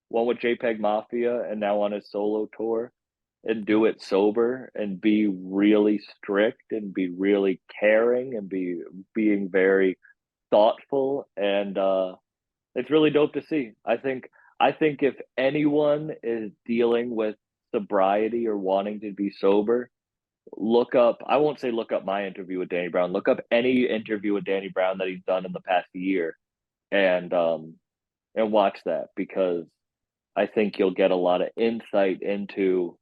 one with JPEG Mafia, and now on his solo tour, and do it sober and be really strict and be really caring and being very thoughtful, and it's really dope to see. I think if anyone is dealing with sobriety or wanting to be sober, look up, I won't say look up my interview with Danny Brown, look up any interview with Danny Brown that he's done in the past year, and watch that, because I think you'll get a lot of insight into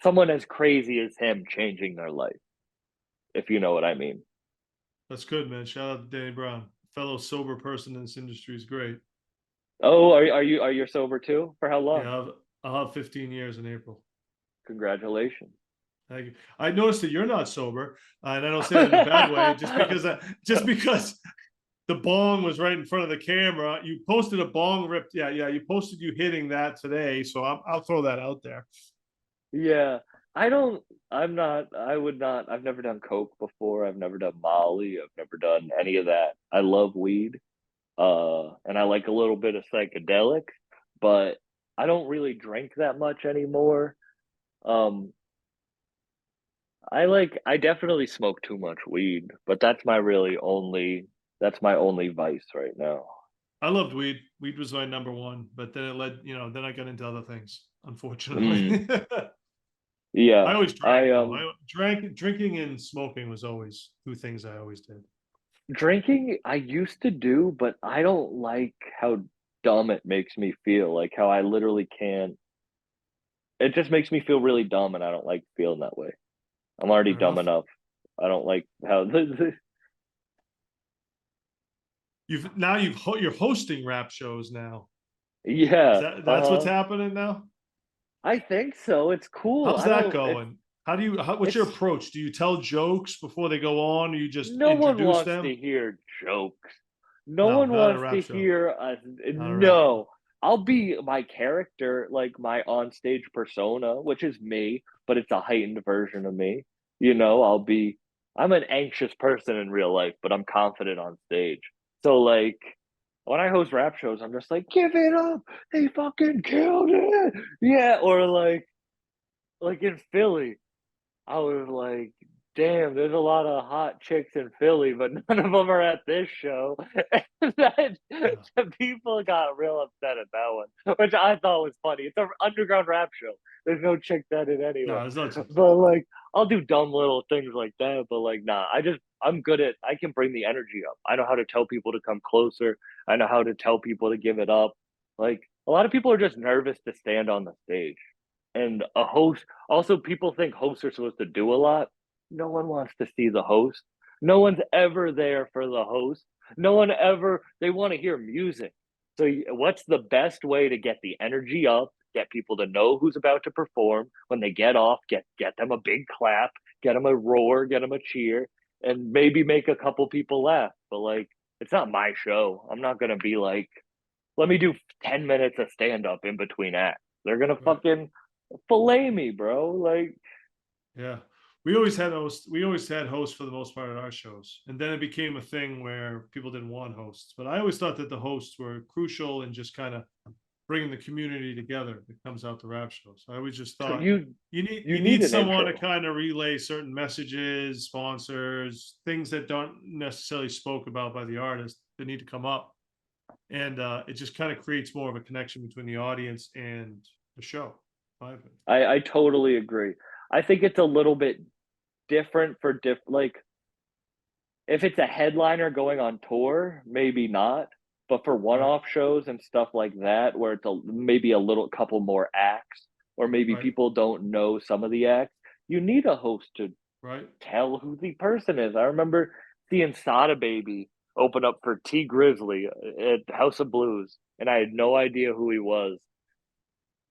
someone as crazy as him changing their life, if you know what I mean. That's good, man. Shout out to Danny Brown. Fellow sober person in this industry is great. Oh, are you sober too? For how long? Yeah, I'll have 15 years in April. Congratulations. Thank you. I noticed that you're not sober, and I don't say that in a bad way. Just because the bong was right in front of the camera, you posted a bong rip. Yeah, yeah, you posted you hitting that today, so I'll throw that out there. Yeah. I don't I'm not I would not I've never done coke before. I've never done Molly. I've never done any of that. I love weed. And I like a little bit of psychedelic, but I don't really drink that much anymore. Um I definitely smoke too much weed, but that's my only vice right now. I loved weed. Weed was my number one, but then it led, then I got into other things, Mm, unfortunately. yeah. I always drank I though. Drinking and smoking was always 2 things I always did. Drinking I used to do, but I don't like how dumb it makes me feel. Like how I literally can't. It just makes me feel really dumb, and I don't like feeling that way. I'm already Fair dumb enough. enough. I don't like how. You're hosting rap shows now. Yeah. That's what's happening now? I think so. It's cool. How's I that don't. going? What's your It's approach? Do you tell jokes before they go on, or you just no one introduce wants to them? hear jokes. No No, one not a wants to rap show. hear us. Not a rap show. No, I'll be my character, like my onstage persona, which is me, but it's a heightened version of me. I'm an anxious person in real life, but I'm confident on stage. So, like, when I host rap shows, I'm just like, give it up. They fucking killed it. Yeah. Or like in Philly, I was like, damn, there's a lot of hot chicks in Philly, but none of them are at this show. that, Yeah. the people got real upset at that one, which I thought was funny. It's an underground rap show. There's no chicks at it anyway. No, there's no chicks. But like, I'll do dumb little things like that. But like, nah, I'm good at. I can bring the energy up. I know how to tell people to come closer. I know how to tell people to give it up. Like a lot of people are just nervous to stand on the stage, and a host. Also, people think hosts are supposed to do a lot. No one wants to see the host. No one's ever there for the host. No one ever, they want to hear music. So, what's the best way to get the energy up, get people to know who's about to perform? When they get off, get them a big clap, get them a roar, get them a cheer, and maybe make a couple people laugh. But, like, it's not my show. I'm not going to be like, let me do 10 minutes of stand up in between acts. They're going to Right. fucking fillet me, bro. Like, Yeah. We always had hosts. We always had hosts for the most part at our shows, and then it became a thing where people didn't want hosts. But I always thought that the hosts were crucial in just kind of bringing the community together that comes out to rap shows. I always just so thought you you need need an someone to intro. kind of relay certain messages, sponsors, things that don't necessarily spoke about by the artist that need to come up, and it just kind of creates more of a connection between the audience and the show. In my opinion. I totally agree. I think it's a little bit different for like if it's a headliner going on tour, maybe not. But for Right, one-off shows and stuff like that, where it's maybe a little couple more acts, or maybe right, people don't know some of the acts, you need a host to right. tell who the person is. I remember seeing Sada Baby open up for T Grizzly at House of Blues, and I had no idea who he was.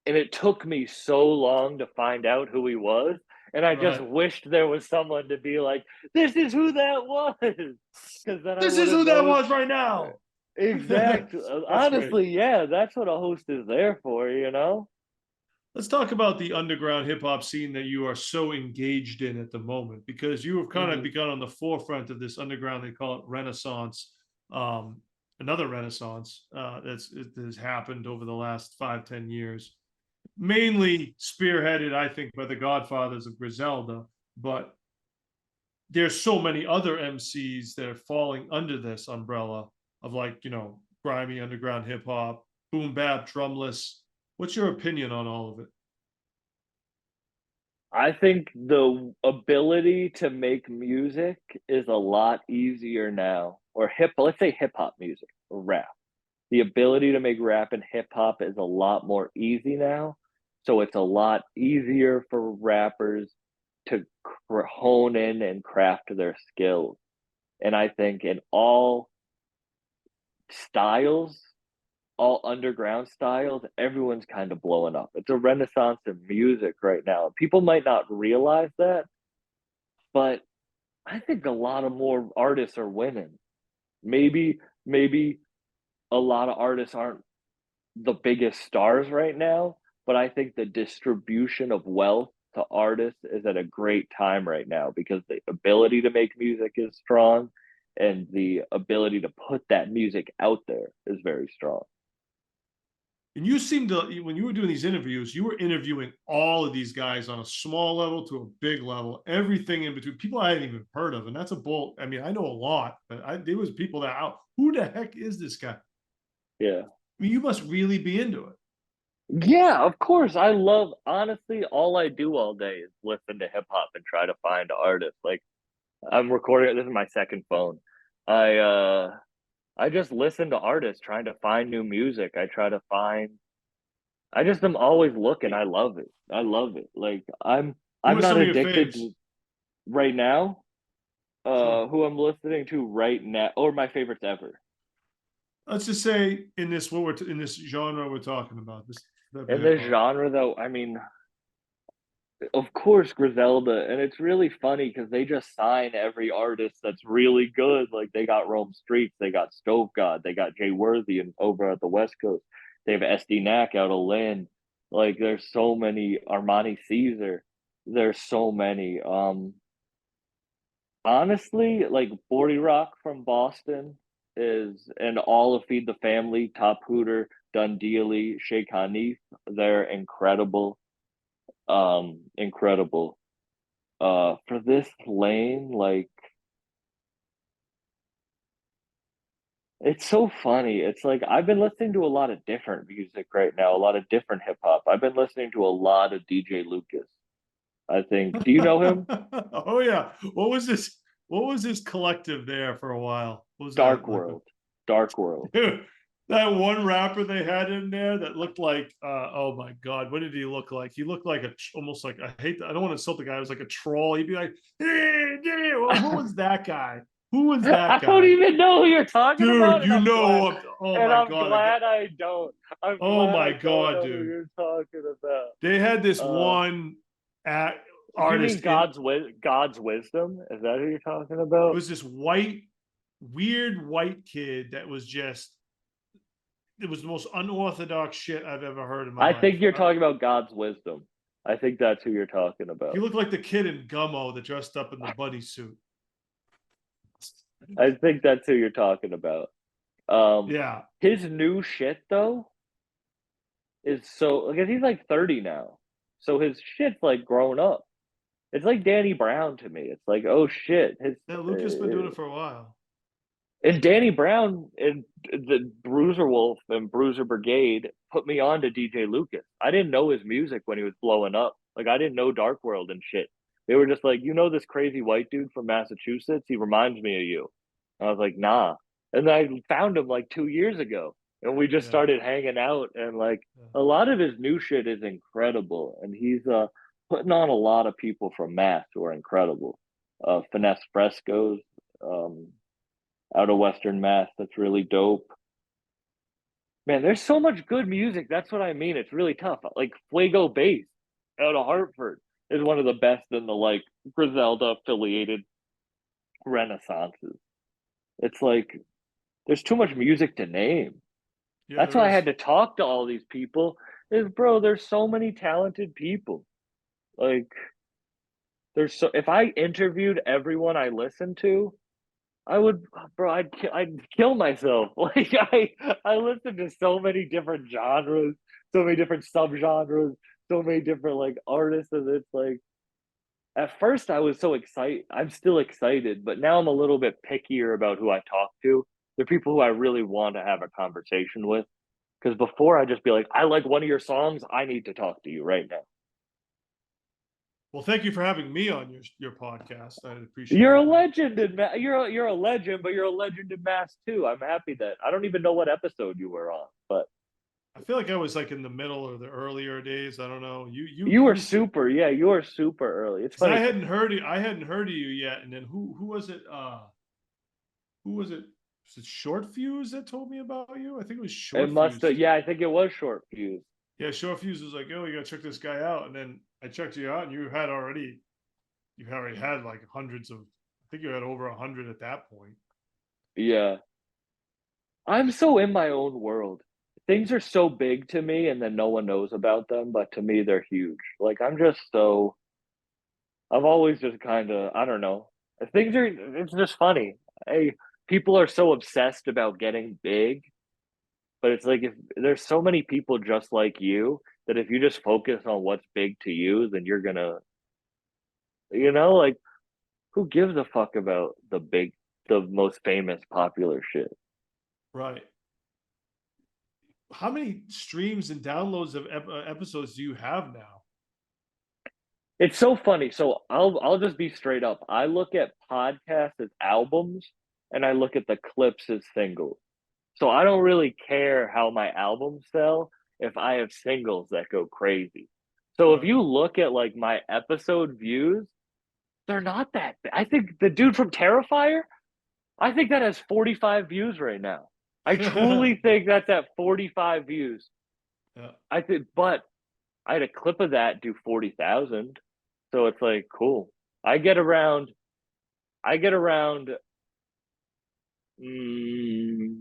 And it took me so long to find out who he was. And I just Right. wished there was someone to be like, this is who that was. Because then I This would is have who that known. was right now. Exactly. That's great. Honestly, yeah, that's what a host is there for, you know? Let's talk about the underground hip hop scene that you are so engaged in at the moment, because you have kind of Hmm. begun on the forefront of this underground. They call it Renaissance. Um, Another Renaissance that has happened over the last 5, 10 years, mainly spearheaded, I think, by the godfathers of Griselda. But there's so many other MCs that are falling under this umbrella of, like, grimy underground hip hop, boom bap, drumless. What's your opinion on all of it? I think the ability to make music is a lot easier now, or let's say hip hop music or rap. The ability to make rap and hip hop is a lot more easy now. So it's a lot easier for rappers to hone in and craft their skills. And I think in all styles, all underground styles, everyone's kind of blowing up. It's a renaissance in music right now. People might not realize that, but I think a lot of more artists are winning. Maybe a lot of artists aren't the biggest stars right now, but I think the distribution of wealth to artists is at a great time right now because the ability to make music is strong and the ability to put that music out there is very strong. And you seem to, when you were doing these interviews, you were interviewing all of these guys on a small level to a big level, everything in between, people I hadn't even heard of. And that's a bold, I mean, I know a lot, but there was people that out, who the heck is this guy? Yeah. I mean, you must really be into it. Yeah, of course. I love honestly all I do all day is listen to hip hop and try to find artists. Like I'm recording this is my second phone. I uh I just listen to artists trying to find new music. I just am always looking. I love it. I love it. Like Who I'm are not some of your addicted faves? to right now. Sure. Who I'm listening to right now or my favorites ever. Let's just say in this, in this genre we're talking about, this type of In hip this hop. genre though, I mean, of course Griselda, and it's really funny because they just sign every artist that's really good. Like they got Rome Streets, they got Stove God, they got Jay Worthy and over at the West Coast. They have SD Knack out of Lynn. Like there's so many Armani Caesar. There's so many. Honestly, like 40 Rock from Boston is and all of Feed the Family, Top Hooter, Dun Dealey, Sheikh Hanif, they're incredible. Incredible. For this lane, like it's so funny. It's like I've been listening to a lot of different music right now, a lot of different hip hop. I've been listening to a lot of DJ Lucas. I think. Do you know him? Oh yeah. What was this? What was this collective there for a while? What was that Dark like? World. Dark World. Dude, that one rapper they had in there that looked like oh my god, what did he look like? He looked like almost like I don't want to insult the guy. It was like a troll. He'd be like, hey, well, who was that guy? Who was I that don't guy? even know who you're talking Dude, about, you know, oh and my I'm god, glad I don't. I'm oh glad my I don't god, know who dude. you're talking about. They had this Uh, one do you mean artist in God's wisdom? Is that who you're talking it about? was this white, weird white kid that was just it was the most unorthodox shit I've ever heard in my I life. think you're talking about God's wisdom. I think that's who you're talking He about. looked like the kid in Gummo that dressed up in the buddy suit. I think that's who you're talking about. Um, Yeah. his new shit though is so because he's like 30 now, so his shit's like grown up. It's like Danny Brown to me. It's like, oh shit, his Yeah, Lucas been doing it for a while. and Danny Brown and the Bruiser Wolf and Bruiser Brigade put me on to DJ Lucas. I didn't know his music when he was blowing up. Like I didn't know Dark World and shit. They were just like, you know, this crazy white dude from Massachusetts. He reminds me of you. And I was like, nah. And then I found him like 2 years ago, and we just Yeah. started hanging out. And like Yeah. a lot of his new shit is incredible, and he's putting on a lot of people from Mass who are incredible. Finesse Frescoes, um, out of Western Mass. That's really dope. Man, there's so much good music. That's what I mean. It's really tough. Like Fuego Bass out of Hartford is one of the best in the like Griselda affiliated renaissances. It's like there's too much music to name. Yeah, That's there why I is. had to talk to all these people. Is bro, there's so many talented people. Like there's so if I interviewed everyone I listened to, I would, bro. I'd kill myself. Like I listen to so many different genres, so many different subgenres, so many different like artists, and it's like at first I was so excited. I'm still excited, but now I'm a little bit pickier about who I talk to. They're people who I really want to have a conversation with. Because before I'd just be like, I like one of your songs. I need to talk to you right now. Well, thank you for having me on your podcast. I You're appreciate a that. legend in you're a legend, but you're a legend in Mass too. I'm happy that I don't even know what episode you were on, but I feel like I was like in the middle or the earlier days. I don't know. you were super. Yeah, you were super early. It's because funny. I hadn't heard of you yet. And then who was it? Who was it? Was it Short Fuse that told me about you? I think it was It Short must have. Fuse. Yeah, I think it was short fuse. Yeah, Short Fuse was like, oh, you gotta check this guy out. And then I checked you out, and you already had like hundreds of. I think you had over 100 at that point. Yeah, I'm so in my own world. Things are so big to me, and then no one knows about them. But to me, they're huge. Like I'm just so. I've always just kind of. I don't know. Things are. It's just funny. I, people are so obsessed about getting big, but it's like if there's so many people just like you that if you just focus on what's big to you, then you're gonna, like who gives a fuck about the most famous popular shit? Right. How many streams and downloads of episodes do you have now? It's so funny. So I'll just be straight up. I look at podcasts as albums, and I look at the clips as singles. So I don't really care how my albums sell if I have singles that go crazy. So if Right. you look at like my episode views, they're not that. I think the dude from Terrifier, I think that has 45 views right now. I truly think that's at 45 views. Yeah. I think, but I had a clip of that do 40,000. So it's like, cool. I get around, I get around mm,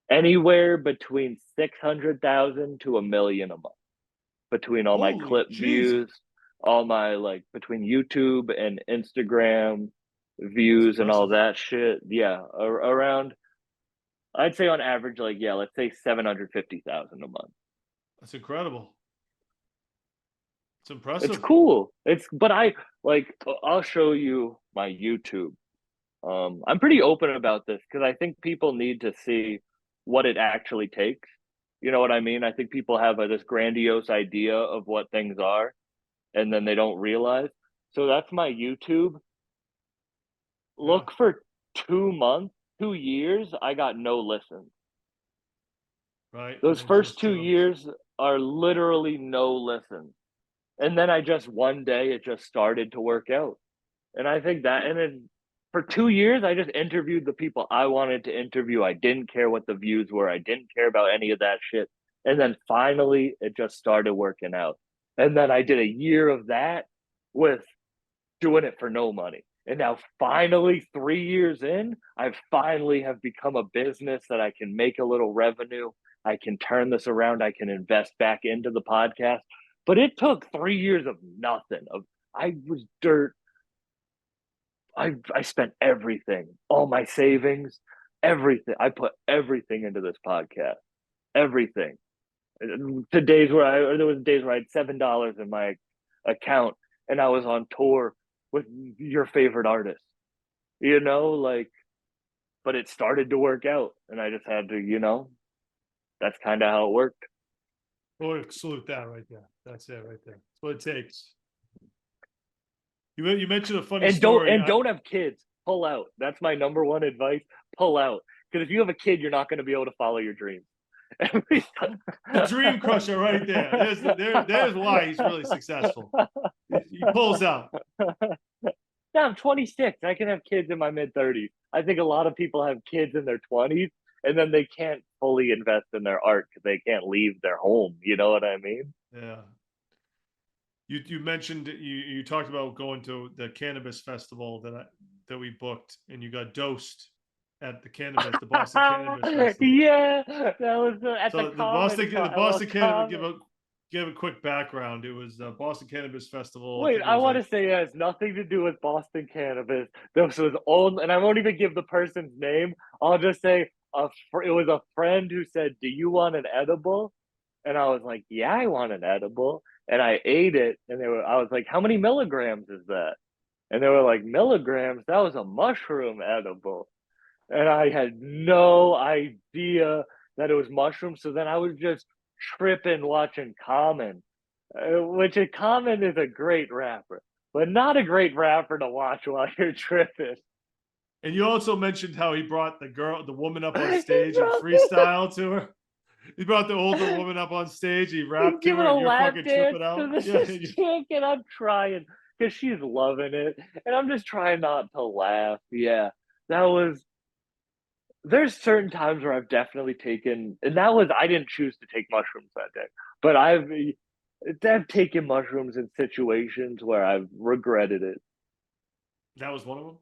anywhere between 600,000 to a million a month between all my Holy clip Jesus. views, all my like between YouTube and Instagram That's views and all impressive. that shit. Yeah, around I'd say on average, like yeah, let's say 750,000 a month. That's incredible. It's It's impressive. cool. But I'll show you my YouTube. I'm pretty open about this because I think people need to see what it actually takes. You know what I mean? I think people have this grandiose idea of what things are, and then they don't realize. So that's my YouTube. Yeah. Look for 2 months, 2 years. I got no listens. Right. And Those then first just two jumps. years are literally no listens. And then I just one day it just started to work out. And I think that, and then for 2 years, I just interviewed the people I wanted to interview. I didn't care what the views were. I didn't care about any of that shit. And then finally, it just started working out. And then I did a year of that with doing it for no money. And now finally 3 years in, I finally have become a business that I can make a little revenue. I can turn this around. I can invest back into the podcast. But it took 3 years of nothing. Of I was dirt. I spent everything, all my savings, everything. I put everything into this podcast. Everything. To days where there was days where I had $7 in my account and I was on tour with your favorite artist. Like, but it started to work out, and I just had to, that's kind of how it worked. Boy, salute that right there. That's it right there. That's what it takes. You mentioned a funny And don't story. and don't have kids. Pull out. That's my number one advice. Pull out, because if you have a kid, you're not going to be able to follow your dreams. The dream crusher right there. There's why he's really successful. He pulls out. Yeah, I'm 26. I can have kids in my mid 30s. I think a lot of people have kids in their 20s and then they can't fully invest in their art because they can't leave their home. You know what I mean? Yeah. You mentioned you talked about going to the cannabis festival that we booked, and you got dosed at the Boston Cannabis Festival. Yeah, that was at the So common. The Boston Cannabis, Common. give a quick background. It was the Boston Cannabis Festival. I Wait, think it I was want like to say it has nothing to do with Boston cannabis. This was old, and I won't even give the person's name. I'll just say it was a friend who said, "Do you want an edible?" And I was like, "Yeah, I want an edible." And I ate it, and I was like, "How many milligrams is that?" And they were like, "Milligrams? That was a mushroom edible." And I had no idea that it was mushrooms. So then I was just tripping watching Common, which Common is a great rapper, but not a great rapper to watch while you're tripping. and you also mentioned how he brought the woman up on he stage and brought the, freestyle to her. He brought the older woman up on stage. He he's rapped to giving her, a and you're lap fucking dance tripping to out. Yeah, this chick, and I'm trying because she's loving it, and I'm just trying not to laugh. Yeah, that was there's certain times where I've definitely taken, and that was I didn't choose to take mushrooms that day, but I've taken mushrooms in situations where I've regretted it. that was one of them.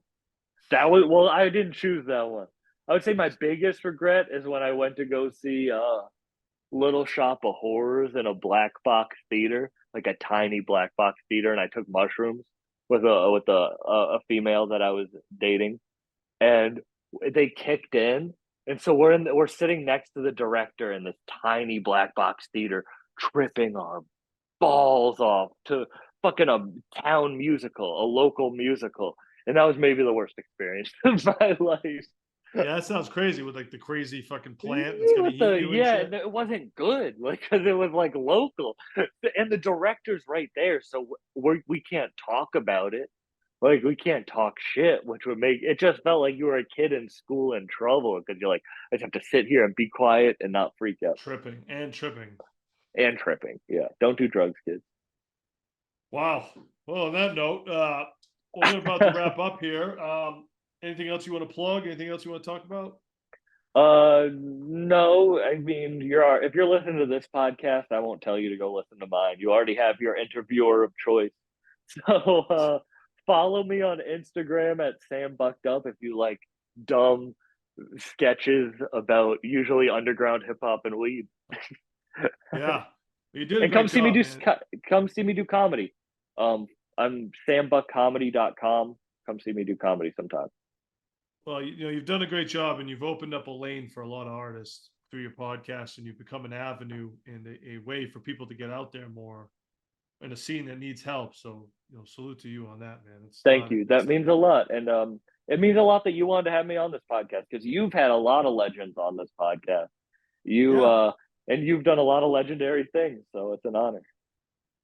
That was well, I didn't choose that one. I would say my biggest regret is when I went to go see Little Shop of Horrors in a black box theater, like a tiny black box theater, and I took mushrooms with a female that I was dating, and they kicked in, and so we're sitting next to the director in this tiny black box theater, tripping our balls off to fucking a town musical, a local musical, and that was maybe the worst experience of my life. Yeah, that sounds crazy with like the crazy fucking plant that's gonna eat you and Yeah, shit. and it wasn't good, like because it was like local, and the director's right there, so we can't talk about it. Like we can't talk shit, which would make it just felt like you were a kid in school in trouble because you're like, I just have to sit here and be quiet and not freak out Tripping and tripping. and tripping. Yeah, don't do drugs, kids. Wow. Well, on that note, we're about to wrap up here. Anything else you want to plug? Anything else you want to talk about? No, I mean if you're listening to this podcast, I won't tell you to go listen to mine. You already have your interviewer of choice. So follow me on Instagram at Sam Bucked Up if you like dumb sketches about usually underground hip hop and weed. Yeah, you did a And great job, man. come see me do comedy. I'm sambuckcomedy.com. Come see me do comedy sometime. Well, you've done a great job, and you've opened up a lane for a lot of artists through your podcast, and you've become an avenue and a way for people to get out there more. in a scene that needs help. So, salute to you on that, man. It's Thank not you. it's That means a lot. And it means a lot that you wanted to have me on this podcast because you've had a lot of legends on this podcast. You yeah, and you've done a lot of legendary things, so it's an honor.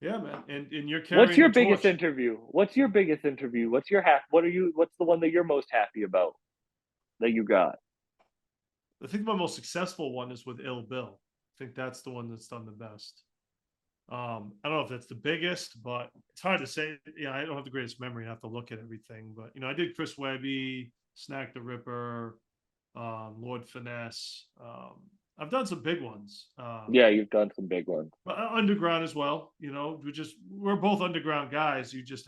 yeah, man. And you're What's carrying your the biggest torch. interview? What's your biggest interview? What's the one that you're most happy about that you got? I think my most successful one is with Ill Bill. I think that's the one that's done the best. I don't know if that's the biggest, but it's hard to say. Yeah, I don't have the greatest memory. I have to look at everything. But I did Chris Webby, Snack the Ripper, Lord Finesse. I've done some big ones. Yeah, you've done some big ones. But underground as well. We're both underground guys. We're just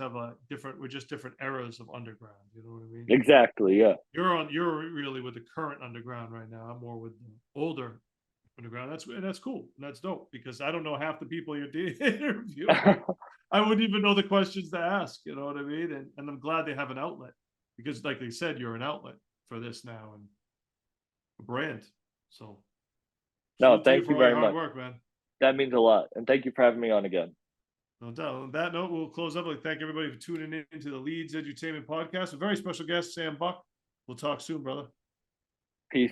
different eras of underground. You know what I mean? Exactly, yeah. You're really with the current underground right now. I'm more with the older underground. That's cool. That's dope because I don't know half the people you're interviewing. I wouldn't even know the questions to ask. You know what I mean? And I'm glad they have an outlet because, like they said, you're an outlet for this now and a brand. So, No, salute to you thank for you all your very hard much. work, man. That means a lot. And thank you for having me on again. No doubt. On that note, we'll close up. Thank everybody for tuning in into the Leedz Edutainment Podcast. A very special guest, Sam Buck. We'll talk soon, brother. Peace.